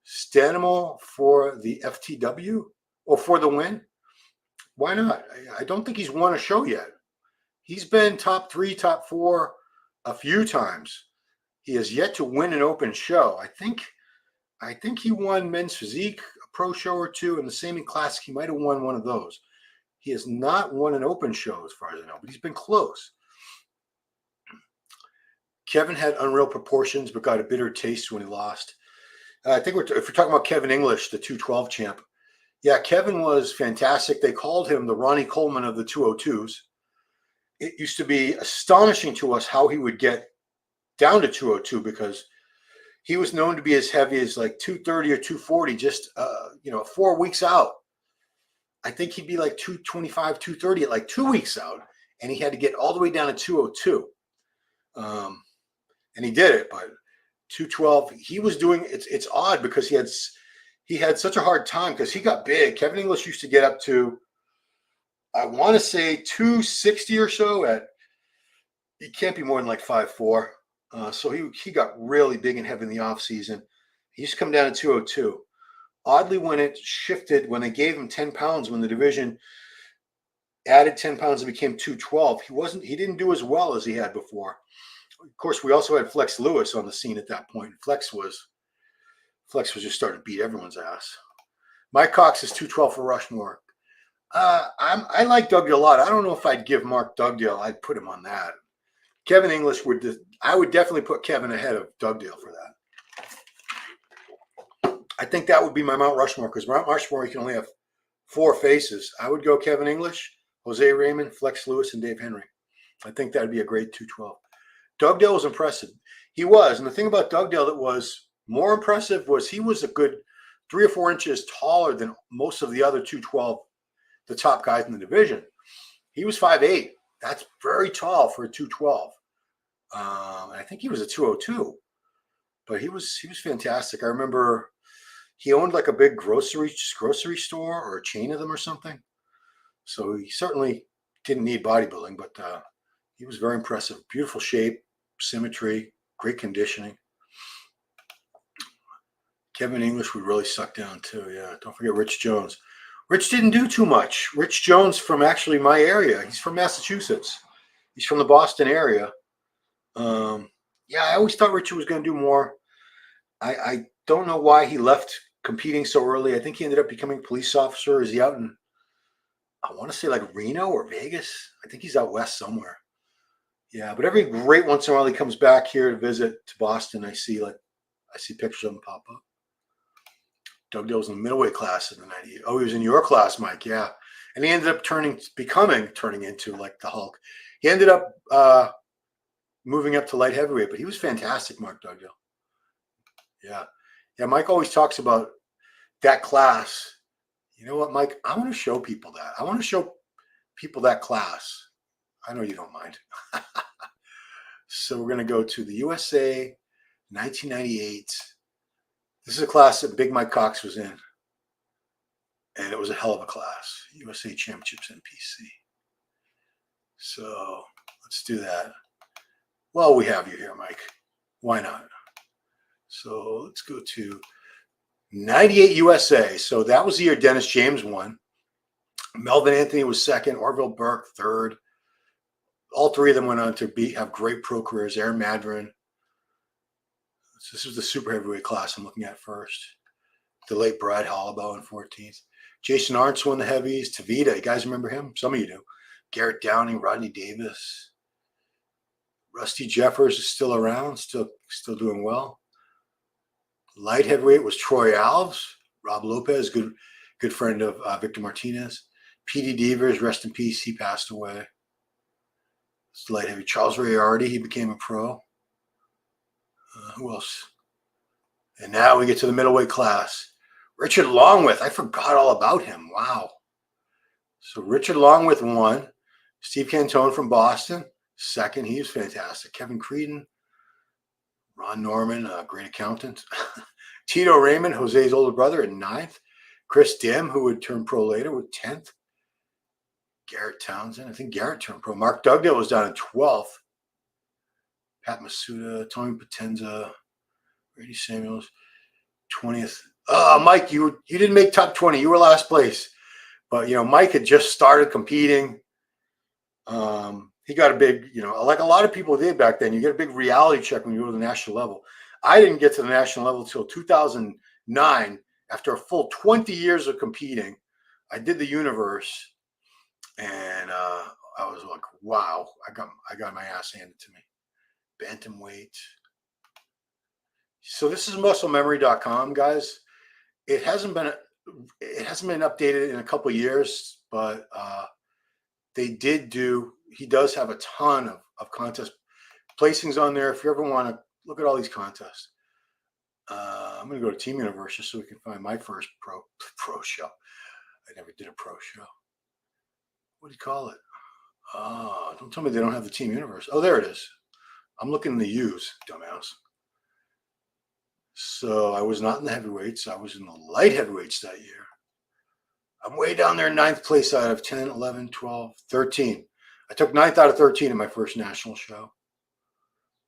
S1: Stanimal for the FTW or for the win? Why not? I don't think he's won a show yet. He's been top 3, top 4 a few times. He has yet to win an open show. I think he won Men's Physique, a pro show or 2, and the same in Classic. He might have won one of those. He has not won an open show as far as I know, but he's been close. Kevin had unreal proportions, but got a bitter taste when he lost. I think if we're talking about Kevin English, the 212 champ, yeah, Kevin was fantastic. They called him the Ronnie Coleman of the 202s. It used to be astonishing to us how he would get down to 202, because he was known to be as heavy as like 230 or 240 just 4 weeks out. I think he'd be like 225, 230 at like 2 weeks out, and he had to get all the way down to 202. And he did it, but 212, he was doing it's odd because he had such a hard time because he got big. Kevin English used to get up to, I want to say 260 or so he can't be more than like 5'4". So he got really big and heavy in the off season. He used to come down to 202. Oddly, when it shifted, when they gave him 10 pounds, when the division added 10 pounds and became 212, he didn't do as well as he had before. Of course, we also had Flex Lewis on the scene at that point. Flex was just starting to beat everyone's ass. Mike Cox is 212 for Rushmore. I like Dugdale a lot. I don't know if I'd give Mark Dugdale. I'd put him on that. Kevin English I would definitely put Kevin ahead of Dugdale for that. I think that would be my Mount Rushmore, because Mount Rushmore, you can only have 4 faces. I would go Kevin English, Jose Raymond, Flex Lewis, and Dave Henry. I think that would be a great 212. Dugdale was impressive. He was. And the thing about Dugdale that was more impressive was he was a good 3 or 4 inches taller than most of the other 212, the top guys in the division. He was 5'8". That's very tall for a 212. I think he was a 202, but he was fantastic. I remember he owned like a big grocery store or a chain of them or something. So he certainly didn't need bodybuilding, but he was very impressive. Beautiful shape, symmetry, great conditioning. Kevin English would really suck down too. Yeah, don't forget Rich Jones. Rich didn't do too much. Rich Jones from actually my area. He's from Massachusetts. He's from the Boston area. Yeah, I always thought Richard was going to do more. I don't know why he left competing so early. I think he ended up becoming a police officer. Is he out in, I want to say like Reno or Vegas? I think he's out west somewhere. Yeah, but every great once in a while he comes back here to visit to Boston. I see pictures of him pop up. Doug Dill's in the middleweight class in the 98. Oh, he was in your class, Mike. Yeah. And he ended up turning into like the Hulk. He ended up moving up to light heavyweight, but he was fantastic, Mark Dugdale. Yeah. Yeah, Mike always talks about that class. You know what, Mike? I want to show people that. I want to show people that class. I know you don't mind. So we're going to go to the USA 1998. This is a class that Big Mike Cox was in. And it was a hell of a class. USA Championships NPC. So let's do that. Well, we have you here, Mike. Why not? So let's go to 98 USA. So that was the year Dennis James won. Melvin Anthony was second. Orville Burke third. All three of them went on to have great pro careers. Aaron Madron. So this was the super heavyweight class I'm looking at first. The late Brad Hollowell in 14th. Jason Arntz won the heavies. Tavita, you guys remember him? Some of you do. Garrett Downing, Rodney Davis. Rusty Jeffers is still around, still doing well. Light heavyweight was Troy Alves. Rob Lopez, good friend of Victor Martinez. P.D. Devers, rest in peace, he passed away. It's light heavy. Charles Rayardi, he became a pro. Who else? And now we get to the middleweight class. Richard Longwith, I forgot all about him. Wow. So Richard Longwith won. Steve Cantone from Boston, second. He was fantastic. Kevin Creedon. Ron Norman, a great accountant. Tito Raymond, Jose's older brother, in 9th. Chris Dim, who would turn pro later, with 10th. Garrett Townsend, I think Garrett turned pro. Mark Dugdale was down in 12th. Pat Masuda, Tony Potenza, Brady Samuels, 20th. Mike, you didn't make top 20. You were last place. But, Mike had just started competing. He got a big, like a lot of people did back then, you get a big reality check when you go to the national level. I didn't get to the national level until 2009. After a full 20 years of competing, I did the universe, and I was like, wow, I got my ass handed to me. Bantamweight. So this is musclememory.com, guys. It hasn't been updated in a couple of years, but he does have a ton of contest placings on there. If you ever want to look at all these contests. I'm going to go to Team Universe just so we can find my first pro show. I never did a pro show. What do you call it? Don't tell me they don't have the Team Universe. Oh, there it is. I'm looking in the U's, dumbass. So I was not in the heavyweights. I was in the light heavyweights that year. I'm way down there, 9th place out of 10, 11, 12, 13. I took 9th out of 13 in my first national show.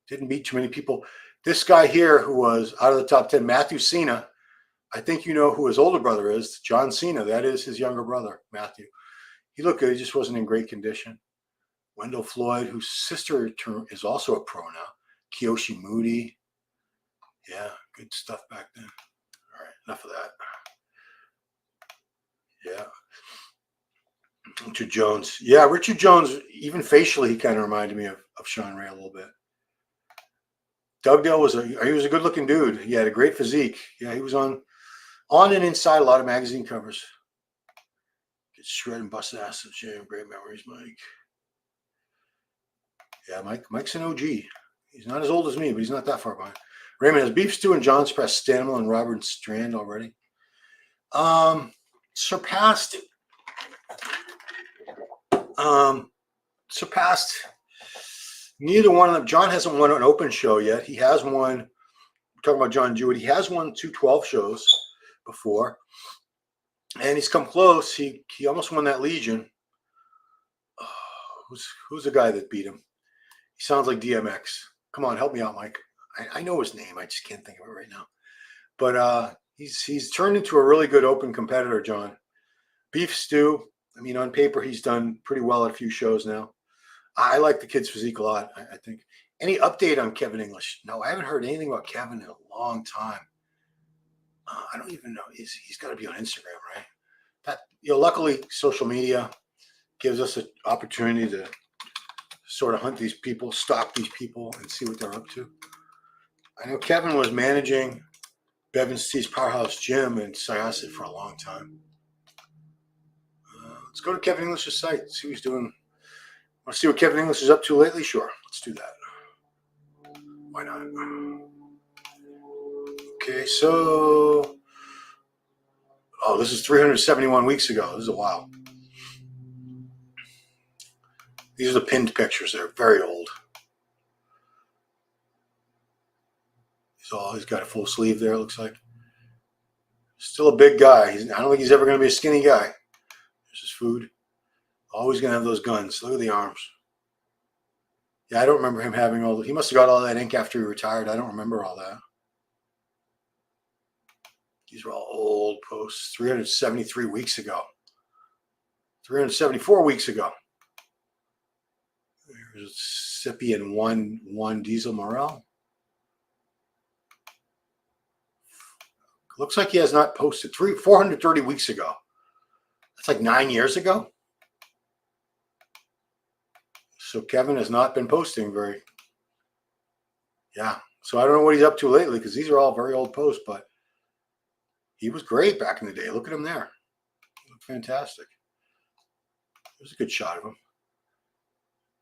S1: Didn't beat too many people. This guy here who was out of the top 10, Matthew Cena, I think you know who his older brother is, John Cena. That is his younger brother, Matthew. He looked good. He just wasn't in great condition. Wendell Floyd, whose sister is also a pro now. Kiyoshi Moody. Yeah, good stuff back then. All right, enough of that. Yeah. Richard Jones. Yeah, Richard Jones, even facially, he kind of reminded me of Sean Ray a little bit. Dugdale was a good-looking dude. He had a great physique. Yeah, he was on and inside a lot of magazine covers. Get shredded and bust ass. Great memories, Mike. Yeah, Mike's an OG. He's not as old as me, but he's not that far behind. Raymond has Beef Stu and John surpassed Stanimal and Robert Strand already. Surpassed. Neither one of them. John hasn't won an open show yet. He has won. We're talking about John Jewett. He has won 2 12 shows before, and he's come close. He almost won that Legion. Who's the guy that beat him? He sounds like DMX. Come on, help me out, Mike. I know his name. I just can't think of it right now. But he's turned into a really good open competitor, John. Beef Stu. I mean, on paper, he's done pretty well at a few shows now. I like the kid's physique a lot, I think. Any update on Kevin English? No, I haven't heard anything about Kevin in a long time. I don't even know. He's got to be on Instagram, right? That, luckily, social media gives us an opportunity to sort of hunt these people, stalk these people, and see what they're up to. I know Kevin was managing Bevan C's Powerhouse Gym in Syosset for a long time. Let's go to Kevin English's site, see what he's doing. Want to see what Kevin English is up to lately? Sure, let's do that. Why not? Okay, so, this is 371 weeks ago. This is a while. These are the pinned pictures. They're very old. He's got a full sleeve there, it looks like. Still a big guy. I don't think he's ever going to be a skinny guy. There's his food. Always going to have those guns. Look at the arms. Yeah, I don't remember him having he must have got all that ink after he retired. I don't remember all that. These are all old posts. 373 weeks ago. 374 weeks ago. There's Sippy and one Diesel Morel. Looks like he has not posted. 430 weeks ago. That's like 9 years ago. So Kevin has not been posting very. Yeah. So I don't know what he's up to lately because these are all very old posts, but he was great back in the day. Look at him there. He looked fantastic. There's a good shot of him.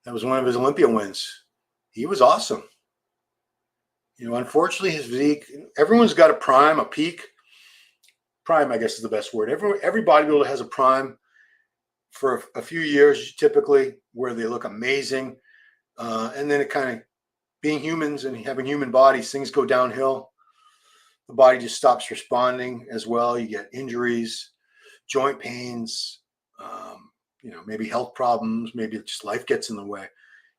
S1: That was one of his Olympia wins. He was awesome. Unfortunately, his physique, everyone's got a prime, a peak. Prime, I guess, is the best word. Every bodybuilder has a prime for a few years, typically, where they look amazing. And then it kind of, being humans and having human bodies, things go downhill. The body just stops responding as well. You get injuries, joint pains, maybe health problems, maybe just life gets in the way.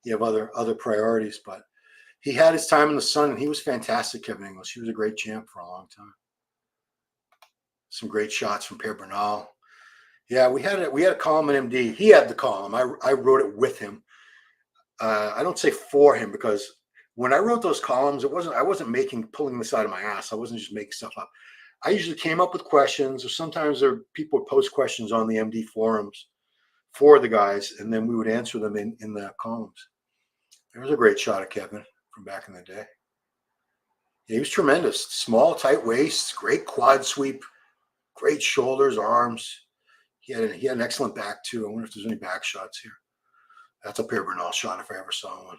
S1: You have other priorities, but he had his time in the sun, and he was fantastic, Kevin English. He was a great champ for a long time. Some great shots from Pierre Bernal. Yeah, we had a column in MD. He had the column. I wrote it with him. I don't say for him because when I wrote those columns, I wasn't pulling this out of my ass. I wasn't just making stuff up. I usually came up with questions, or sometimes people would post questions on the MD forums for the guys, and then we would answer them in the columns. There was a great shot of Kevin from back in the day. Yeah, he was tremendous. Small, tight waist, great quad sweep, great shoulders, arms. He had an excellent back too. I wonder if there's any back shots here. That's a Pierre Bernal shot if I ever saw one.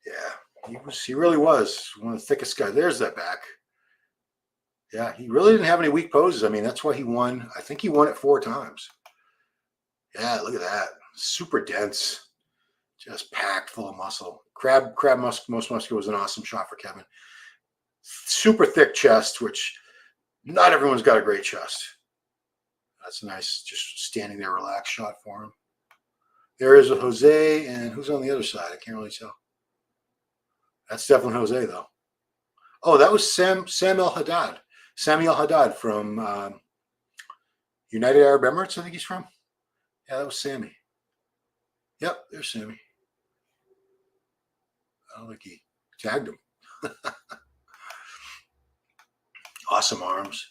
S1: Yeah, he really was one of the thickest guys. There's that back. Yeah, he really didn't have any weak poses. I mean, that's why he won. I think he won it 4 times. Yeah, look at that. Super dense. Just packed full of muscle. Crab most muscular was an awesome shot for Kevin. Super thick chest, which not everyone's got a great chest. That's a nice, just standing there, relaxed shot for him. There is a Jose, and who's on the other side? I can't really tell. That's definitely Jose, though. Oh, that was Samuel Haddad. Samuel Haddad from United Arab Emirates, I think he's from. Yeah, that was Sammy. Yep, there's Sammy. I don't think he tagged him. Awesome arms.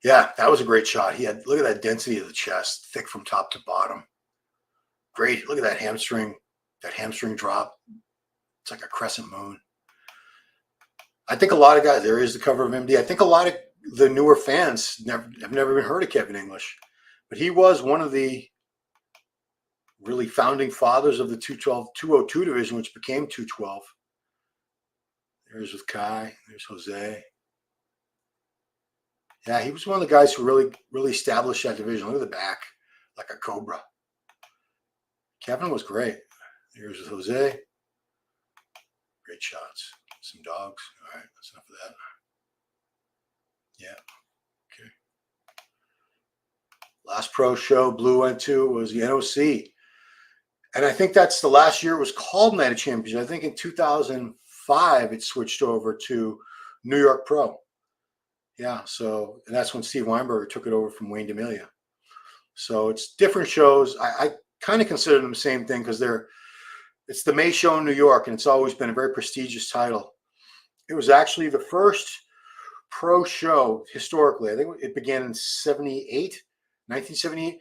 S1: Yeah, that was a great shot. Look at that density of the chest, thick from top to bottom. Great. Look at that hamstring drop. It's like a crescent moon. I think a lot of guys, there is the cover of MD. I think a lot of the newer fans have never even heard of Kevin English, but he was one of the really founding fathers of the 202 division, which became 212. There's with Kai. There's Jose. Yeah, he was one of the guys who really established that division. Look at the back, like a cobra. Kevin was great. Here's with Jose. Great shots. Some dogs. All right, that's enough of that. Yeah. Okay. Last pro show Blue went to was the NOC. And I think that's the last year it was called Night of Champions. I think in 2005 it switched over to New York Pro. Yeah, and that's when Steve Weinberger took it over from Wayne D'Amelia. So it's different shows. I kind of consider them the same thing because they're It's the May Show in New York, and it's always been a very prestigious title. It was actually the first pro show historically. I think it began in 1978.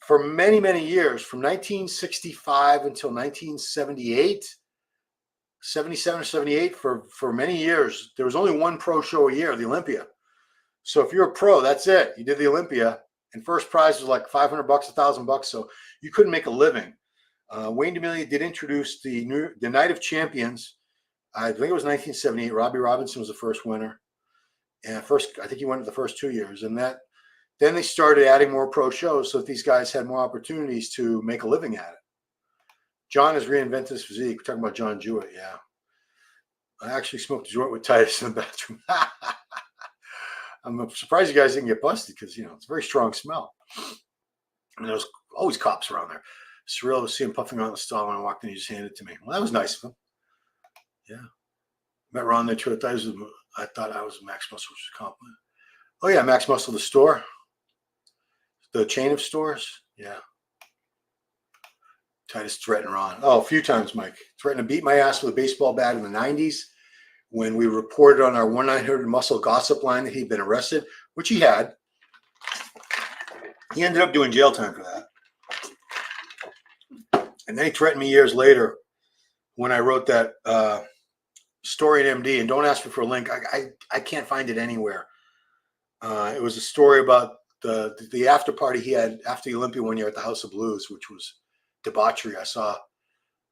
S1: For many, many years, from 1965 until 1978, 77 or 78, for many years, there was only one pro show a year, the Olympia. So if you're a pro, that's it. You did the Olympia, and first prize was like $500, $1,000. So you couldn't make a living. Wayne DeMilia did introduce the Night of Champions. I think it was 1978. Robbie Robinson was the first winner. And I think he won it the first 2 years. And then they started adding more pro shows so that these guys had more opportunities to make a living at it. John has reinvented his physique. We're talking about John Jewett, yeah. I actually smoked a joint with Titus in the bathroom. I'm surprised you guys didn't get busted because, it's a very strong smell. And there's always cops around there. Surreal to see him puffing on the stall when I walked in. He just handed it to me. Well, that was nice of him. Yeah. Met Ron there too. I thought I was Max Muscle, which was a compliment. Oh, yeah, Max Muscle, the store. The chain of stores. Yeah. Titus threatened Ron. Oh, a few times, Mike. Threatened to beat my ass with a baseball bat in the 90s when we reported on our 1-900-muscle gossip line that he'd been arrested, which he had. He ended up doing jail time for that. And then he threatened me years later when I wrote that story in MD. And don't ask me for a link. I can't find it anywhere. It was a story about the after party he had after the Olympia one year at the House of Blues, which was debauchery. I saw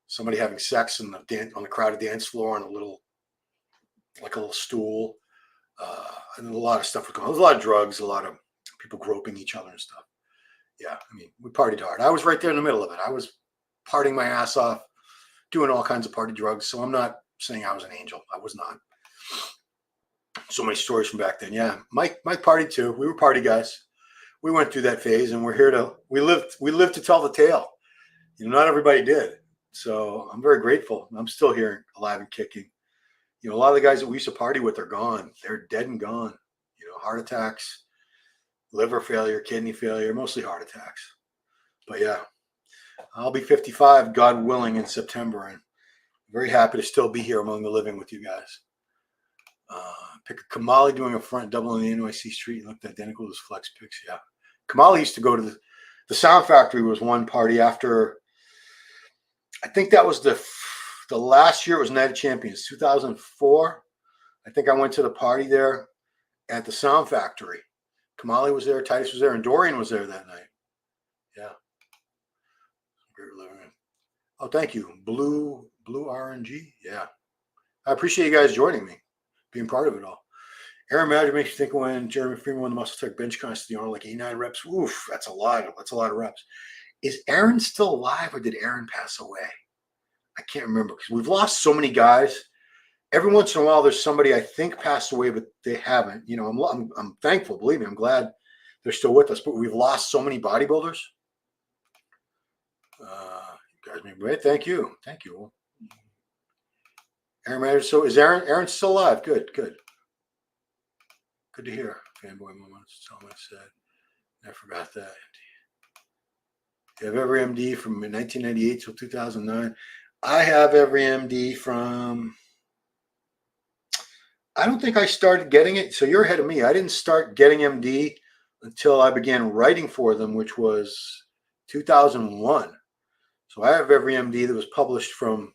S1: somebody having sex on the crowded dance floor on a little stool, and a lot of stuff was going on. There was a lot of drugs, a lot of people groping each other and stuff. Yeah, I mean, we partied hard. I was right there in the middle of it. I was partying my ass off, doing all kinds of party drugs. So I'm not saying I was an angel. I was not. So many stories from back then. Yeah, Mike partied too. We were party guys. We went through that phase, and we lived to tell the tale. Not everybody did. So I'm very grateful. I'm still here, alive and kicking. A lot of the guys that we used to party with are gone. They're dead and gone. Heart attacks, liver failure, kidney failure, mostly heart attacks. But yeah, I'll be 55, God willing, in September, and very happy to still be here among the living with you guys. Pick a Kamali doing a front double on the NYC street and looked identical to his flex picks. Yeah, Kamali used to go to the Sound Factory. Was one party after. I think that was the last year it was Night of Champions, 2004. I think I went to the party there at the Sound Factory. Kamali was there, Titus was there, and Dorian was there that night. Yeah. Great living. Oh, thank you. Blue RNG. Yeah. I appreciate you guys joining me, being part of it all. Aaron Madger makes you think when Jeremy Freeman won the Muscle Tech bench contest, like 89 reps. Oof, that's a lot of reps. Is Aaron still alive or did Aaron pass away? I can't remember because we've lost so many guys. Every once in a while, there's somebody I think passed away, but they haven't. I'm thankful. Believe me, I'm glad they're still with us. But we've lost so many bodybuilders. You guys made great. Thank you. Aaron Matters. So is Aaron still alive? Good. Good to hear. Fanboy moments. That's all I said. I forgot that. You have every MD from 1998 till 2009. I have every MD from. I don't think I started getting it. So you're ahead of me. I didn't start getting MD until I began writing for them, which was 2001. So I have every MD that was published from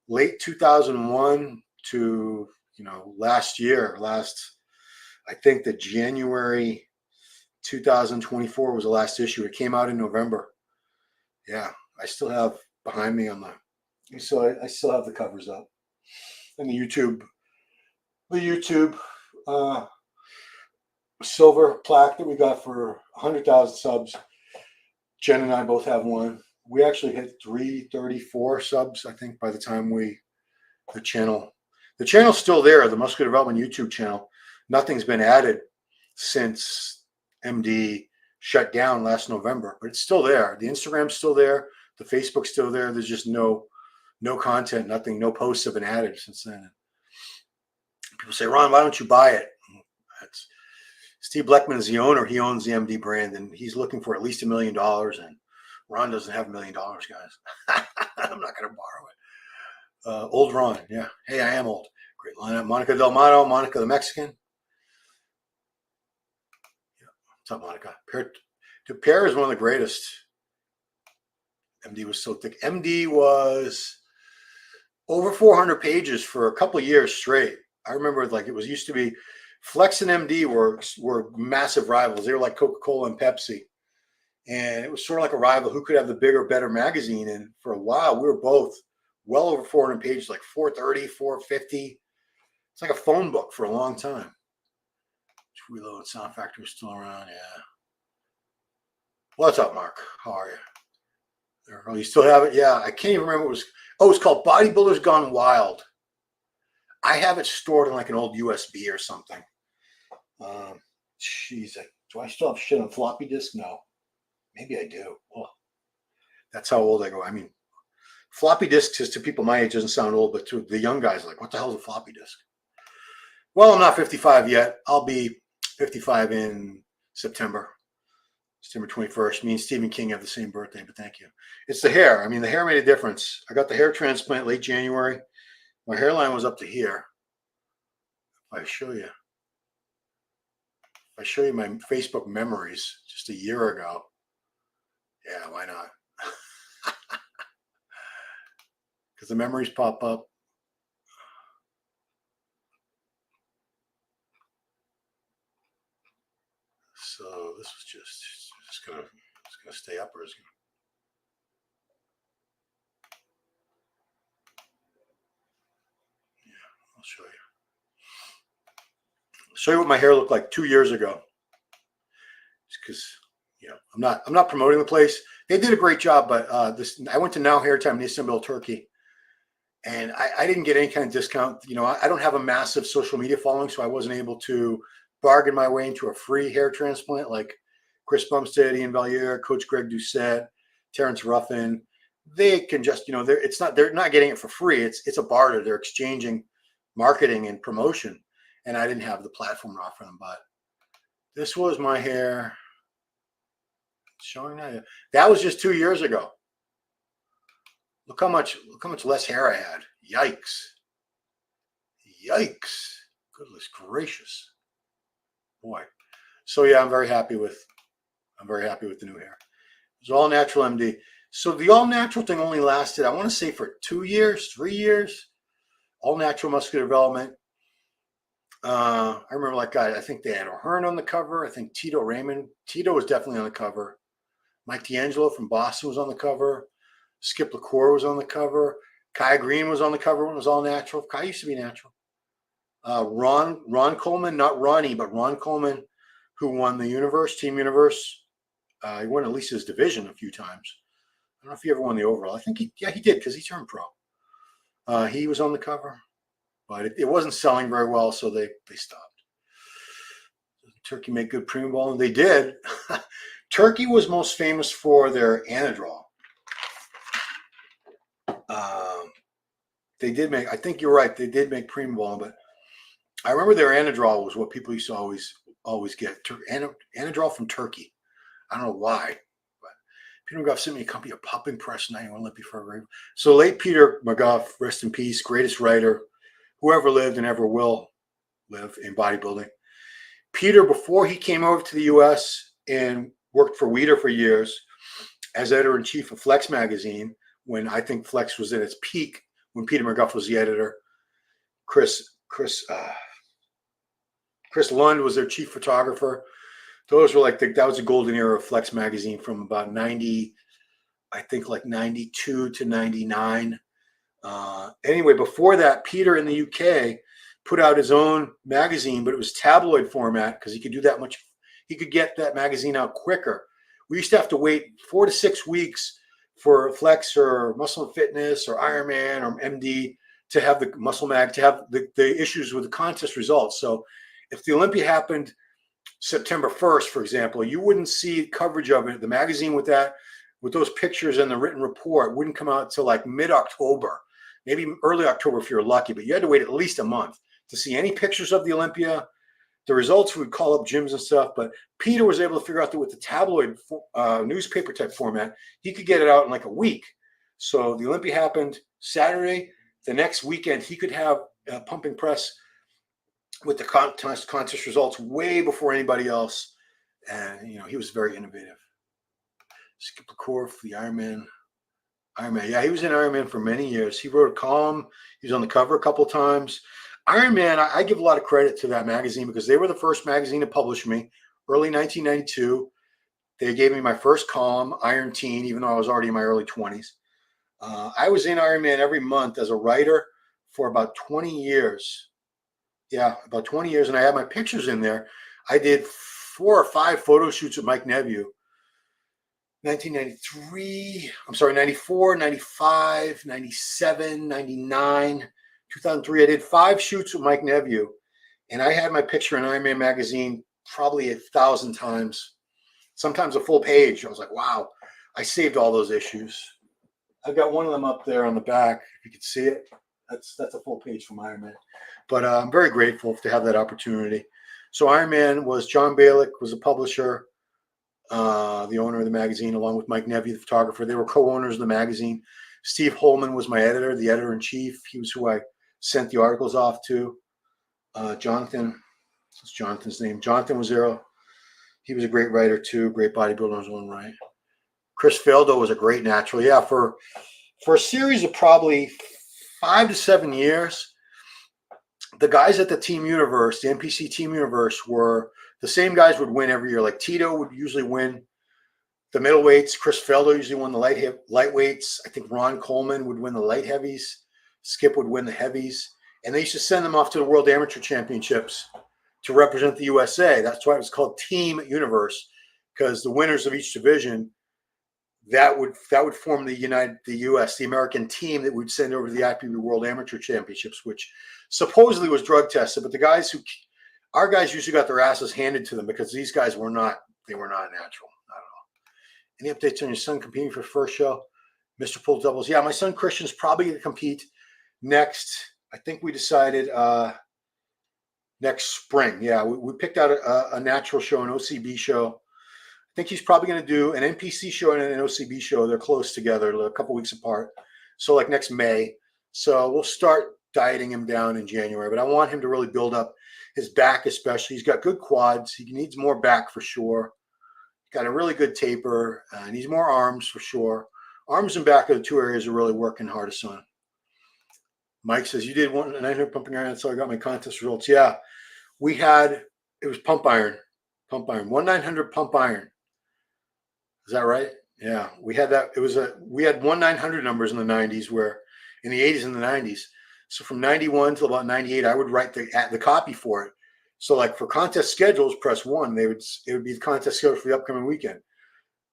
S1: late 2001 to, last year. I think that January 2024 was the last issue. It came out in November. Yeah, I still have behind me on I still have the covers up. And the YouTube silver plaque that we got for 100,000 subs. Jen and I both have one. We actually hit 334 subs, I think, by the time the channel's still there, the Muscular Development YouTube channel. Nothing's been added since MD shut down last November, but it's still there. The Instagram's still there. The Facebook's still there. There's just no content, nothing, no posts have been added since then. People say, Ron, why don't you buy it? Steve Bleckman is the owner. He owns the MD brand, and he's looking for at least $1 million. And Ron doesn't have $1 million, guys. I'm not going to borrow it. Old Ron, yeah. Hey, I am old. Great lineup. Monica Del Mato, Monica the Mexican. Yeah. What's up, Monica? Pear is one of the greatest. MD was so thick. MD was over 400 pages for a couple of years straight. I remember, like, it was used to be Flex and MD were massive rivals. They were like Coca-Cola and Pepsi. And it was sort of like a rival who could have the bigger, better magazine. And for a while, we were both well over 400 pages, like 430, 450. It's like a phone book for a long time. Reload Sound Factory is still around, yeah. What's up, Mark? How are you? Oh, you still have it? Yeah, I can't even remember what it was. Oh, it's called Bodybuilders Gone Wild. I have it stored in like an old USB or something. Jeez, do I still have shit on floppy disk? No. Maybe I do. Well, that's how old I go. I mean, floppy disks to people my age doesn't sound old, but to the young guys, like, what the hell is a floppy disk? Well, I'm not 55 yet. I'll be 55 in September 21st. Me and Stephen King have the same birthday, but thank you. It's the hair. I mean, the hair made a difference. I got the hair transplant late January. My hairline was up to here. If I show you my Facebook memories just a year ago. Yeah, why not? Because the memories pop up. So this was just gonna stay up, or is it gonna... Yeah, I'll show you. I'll show you what my hair looked like 2 years ago. Just because, you know, I'm not promoting the place. They did a great job, but I went to Now Hair Time in Istanbul, Turkey, and I didn't get any kind of discount. You know, I don't have a massive social media following, so I wasn't able to bargain my way into a free hair transplant like Chris Bumstead, Ian Valier, Coach Greg Doucette, Terrence Ruffin. They can just, you know, they're not getting it for free. It's a barter. They're exchanging marketing and promotion, and I didn't have the platform to offer them. But this was my hair. Showing that was just 2 years ago. Look how much less hair I had. Yikes. Goodness gracious. Boy. So yeah, I'm very happy with the new hair. It was all natural MD. So the all natural thing only lasted, I want to say, for 2 years, 3 years. All natural muscular development. I remember, like, I think they had O'Hearn on the cover. I think Tito was definitely on the cover. Mike D'Angelo from Boston was on the cover. Skip LaCour was on the cover. Kai Green was on the cover when it was all natural. Kai used to be natural. Ron Coleman, not Ronnie, but Ron Coleman, who won the Team Universe. He won at least his division a few times. I don't know if he ever won the overall. I think he did, because he turned pro. He was on the cover, but it wasn't selling very well, so they stopped. Turkey made good premium ball, and they did. Turkey was most famous for their Anadrol. They did make, I think you're right, they did make premium ball, but I remember their Anadrol was what people used to always get. Anadrol from Turkey. I don't know why, but Peter McGuff sent me a copy of Popping Press 91 Olympia for. So late Peter McGuff, rest in peace, greatest writer who ever lived and ever will live in bodybuilding. Peter, before he came over to the U.S. and worked for Weider for years as editor-in-chief of Flex magazine, when I think Flex was at its peak, when Peter McGuff was the editor. Chris Lund was their chief photographer. Those were like that was a golden era of Flex magazine from about 90, I think, like 92 to 99. Anyway, before that, Peter in the UK put out his own magazine, but it was tabloid format because he could do that much. He could get that magazine out quicker. We used to have to wait 4 to 6 weeks for Flex or Muscle and Fitness or Ironman or MD to have the Muscle Mag, to have the issues with the contest results. So if the Olympia happened September 1st, for example, you wouldn't see coverage of it. The magazine with those pictures and the written report wouldn't come out till like mid-October, maybe early October if you're lucky, but you had to wait at least a month to see any pictures of the Olympia, the results, we'd call up gyms and stuff. But Peter was able to figure out that with the tabloid newspaper type format, he could get it out in like a week. So the Olympia happened Saturday. The next weekend, he could have pumping press with the contest results way before anybody else. And, you know, he was very innovative. Skip LaCour for the Ironman. Yeah, he was in Ironman for many years. He wrote a column. He was on the cover a couple of times. Ironman, I give a lot of credit to that magazine because they were the first magazine to publish me. Early 1992, they gave me my first column, Iron Teen, even though I was already in my early 20s. I was in Ironman every month as a writer for about 20 years. Yeah, about 20 years, and I had my pictures in there. I did 4 or 5 photo shoots with Mike Nevue. 1993, 94, 95, 97, 99, 2003. I did 5 shoots with Mike Nevue, and I had my picture in Ironman magazine probably 1,000 times, sometimes a full page. I was like, wow, I saved all those issues. I've got one of them up there on the back, if you can see it. That's a full page from Ironman. But I'm very grateful to have that opportunity. So Ironman was John Balick was a publisher, the owner of the magazine, along with Mike Nevue, the photographer. They were co-owners of the magazine. Steve Holman was my editor, the editor-in-chief. He was who I sent the articles off to. Jonathan, what's Jonathan's name? Jonathan Wazzero. He was a great writer too, great bodybuilder in his own right. Chris Faldo was a great natural. Yeah, for a series of probably 5 to 7 years, the guys at the Team Universe, the NPC Team Universe, were the same guys would win every year. Like Tito would usually win the middleweights. Chris Faldo usually won the lightweights. I think Ron Coleman would win the light heavies. Skip would win the heavies. And they used to send them off to the World Amateur Championships to represent the USA. That's why it was called Team Universe, because the winners of each division, that would form the US, the American team that would send over to the IPB World Amateur Championships, which supposedly was drug tested. But our guys usually got their asses handed to them because these guys were not natural, not at all. Any updates on your son competing for the first show? Mr. Pool Doubles. Yeah, my son Christian's probably going to compete next. I think we decided next spring. Yeah, we picked out a natural show, an OCB show. I think he's probably going to do an NPC show and an OCB show. They're close together, a couple weeks apart. So like next May. So we'll start dieting him down in January. But I want him to really build up his back, especially. He's got good quads. He needs more back for sure. Got a really good taper. Needs more arms for sure. Arms and back are the 2 areas we're really working hardest on. Mike says, you did 900 pumping iron, so I got my contest results. Yeah, it was pump iron, 1-900 pump iron. Is that right? Yeah, we had that. We had 1-900 numbers in the 90s, where in the 80s and the 90s. So from 91 to about 98, I would write the copy for it. So like for contest schedules, press 1. It would be the contest schedule for the upcoming weekend.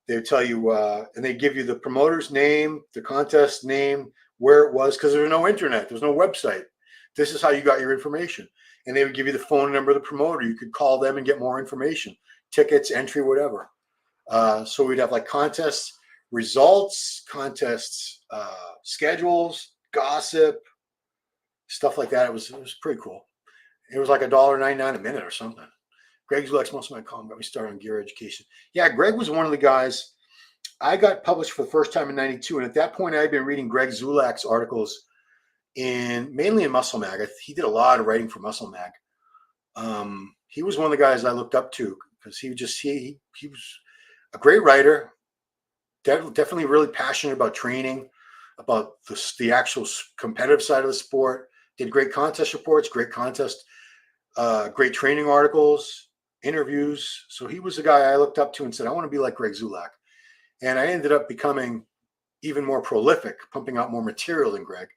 S1: They would tell you, and they give you the promoter's name, the contest name, where it was, because there was no internet, there's no website. This is how you got your information. And they would give you the phone number of the promoter. You could call them and get more information, tickets, entry, whatever. So we'd have like contests, results, contests, schedules, gossip, stuff like that. It was pretty cool. It was like $1.99 a minute or something. Greg Zulek's most of my column got me started on gear education. Yeah, Greg was one of the guys. I got published for the first time in 92. And at that point, I had been reading Greg Zulek's articles mainly in Muscle Mag. He did a lot of writing for Muscle Mag. He was one of the guys I looked up to because he was a great writer, definitely really passionate about training, about the actual competitive side of the sport, did great contest reports, great training articles, interviews. So he was the guy I looked up to and said, I want to be like Greg Zulek. And I ended up becoming even more prolific, pumping out more material than Greg.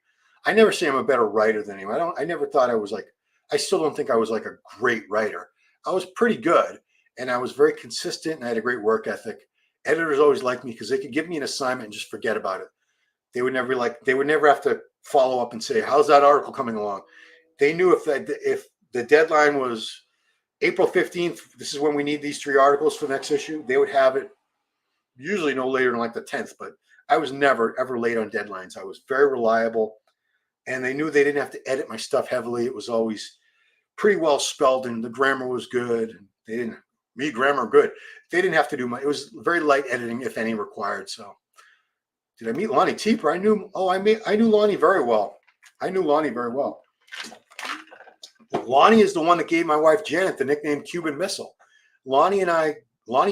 S1: I never say I'm a better writer than him. I never thought I still don't think I was like a great writer. I was pretty good, and I was very consistent, and I had a great work ethic. Editors always liked me because they could give me an assignment and just forget about it. They would never have to follow up and say, how's that article coming along? They knew if the deadline was April 15th, this is when we need these 3 articles for the next issue, they would have it usually no later than like the 10th, but I was never, ever late on deadlines. I was very reliable, and they knew they didn't have to edit my stuff heavily. It was always pretty well spelled, and the grammar was good. They didn't me grammar good. They didn't have to do much. It was very light editing, if any, required. So, did I meet Lonnie Teeper? I knew Lonnie very well. I knew Lonnie very well. Lonnie is the one that gave my wife Janet the nickname Cuban Missile. Lonnie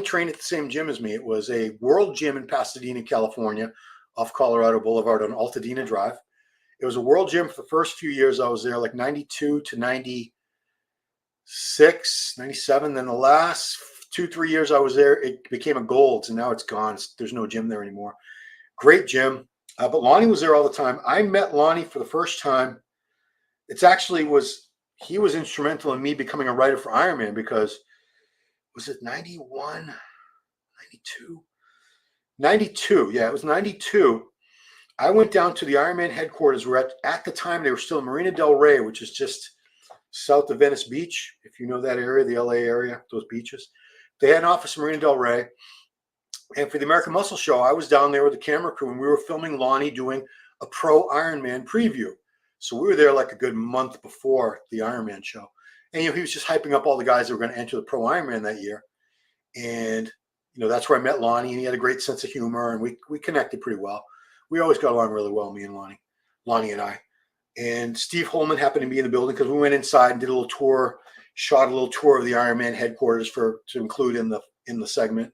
S1: trained at the same gym as me. It was a world gym in Pasadena, California, off Colorado Boulevard on Altadena Drive. It was a world gym for the first few years I was there, like 92 to 96, 97. Then the last 2-3 years I was there, it became a Gold's, and now it's gone. There's no gym there anymore. Great gym. But Lonnie was there all the time. I met Lonnie for the first time. He was instrumental in me becoming a writer for Ironman, because was it 91, 92? 92. Yeah, it was 92. I went down to the Ironman headquarters, where at the time they were still in Marina del Rey, which is just south of Venice Beach. If you know that area, the LA area, those beaches. They had an office in Marina del Rey. And for the American Muscle Show, I was down there with the camera crew, and we were filming Lonnie doing a pro Ironman preview. So we were there like a good month before the Ironman show. And, he was just hyping up all the guys that were going to enter the pro Ironman that year. And, that's where I met Lonnie, and he had a great sense of humor, and we connected pretty well. We always got along really well, me and Lonnie and I. And Steve Holman happened to be in the building, because we went inside and did a little tour, shot a little tour of the Ironman headquarters to include in the segment.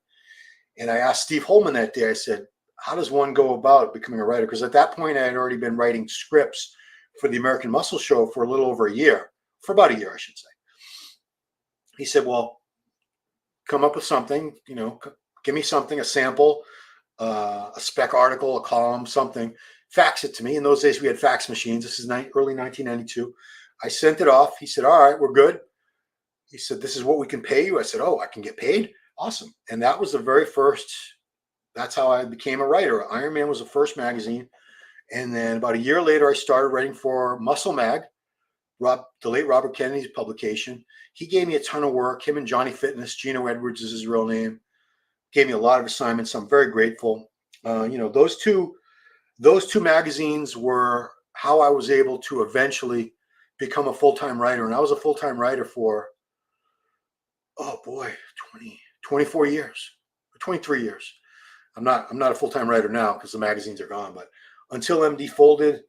S1: And I asked Steve Holman that day, I said, how does one go about becoming a writer? Because at that point, I had already been writing scripts for the American Muscle Show for a little over a year, for about a year, I should say. He said, well, come up with something, give me something, a sample, a spec article, a column, something, fax it to me. In those days, we had fax machines. This is early 1992. I sent it off. He said, all right, we're good. He said, this is what we can pay you. I said, oh, I can get paid? Awesome. And that was the very first, that's how I became a writer. Ironman was the first magazine. And then about a year later, I started writing for Muscle Mag, the late Robert Kennedy's publication. He gave me a ton of work. Him and Johnny Fitness, Gino Edwards is his real name, gave me a lot of assignments. I'm very grateful. Those two magazines were how I was able to eventually become a full-time writer. And I was a full-time writer for, 24 years, 23 years. I'm not a full-time writer now, because the magazines are gone, but until MD folded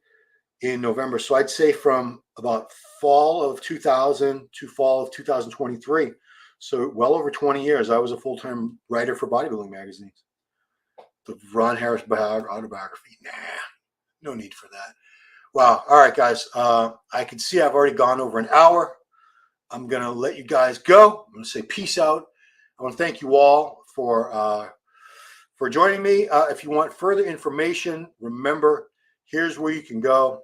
S1: in November. So I'd say from about fall of 2000 to fall of 2023. So well over 20 years, I was a full-time writer for bodybuilding magazines. The Ron Harris autobiography, no need for that. Wow. All right, guys. I can see I've already gone over an hour. I'm going to let you guys go. I'm going to say peace out. I want to thank you all for joining me. If you want further information, remember, here's where you can go.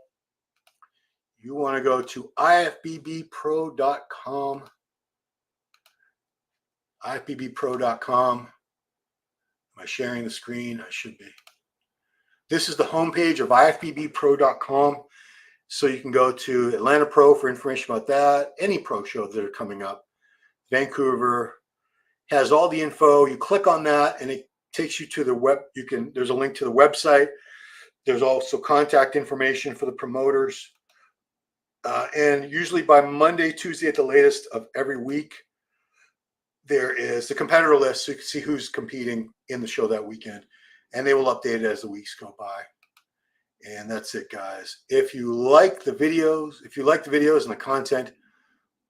S1: You want to go to ifbbpro.com. ifbbpro.com. Am I sharing the screen? I should be. This is the homepage of ifbbpro.com. So you can go to Atlanta Pro for information about that. Any pro shows that are coming up. Vancouver has all the info. You click on that and it takes you to the web. There's a link to the website. There's also contact information for the promoters. And usually by Monday, Tuesday at the latest of every week, there is the competitor list, so you can see who's competing in the show that weekend. And they will update it as the weeks go by. And that's it, guys. If you like the videos, and the content,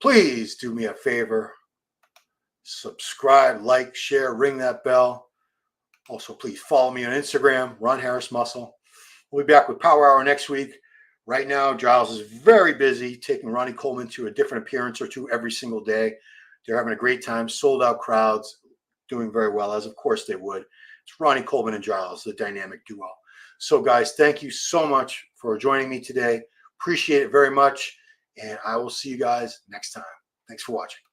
S1: please do me a favor. Subscribe, like, share, ring that bell. Also, please follow me on Instagram, Ron Harris Muscle. We'll be back with Power Hour next week. Right now, Giles is very busy taking Ronnie Coleman to a different appearance or two every single day. They're having a great time, sold out crowds, doing very well, as of course they would. It's Ronnie Coleman and Giles, the dynamic duo. So, guys, thank you so much for joining me today. Appreciate it very much. And I will see you guys next time. Thanks for watching.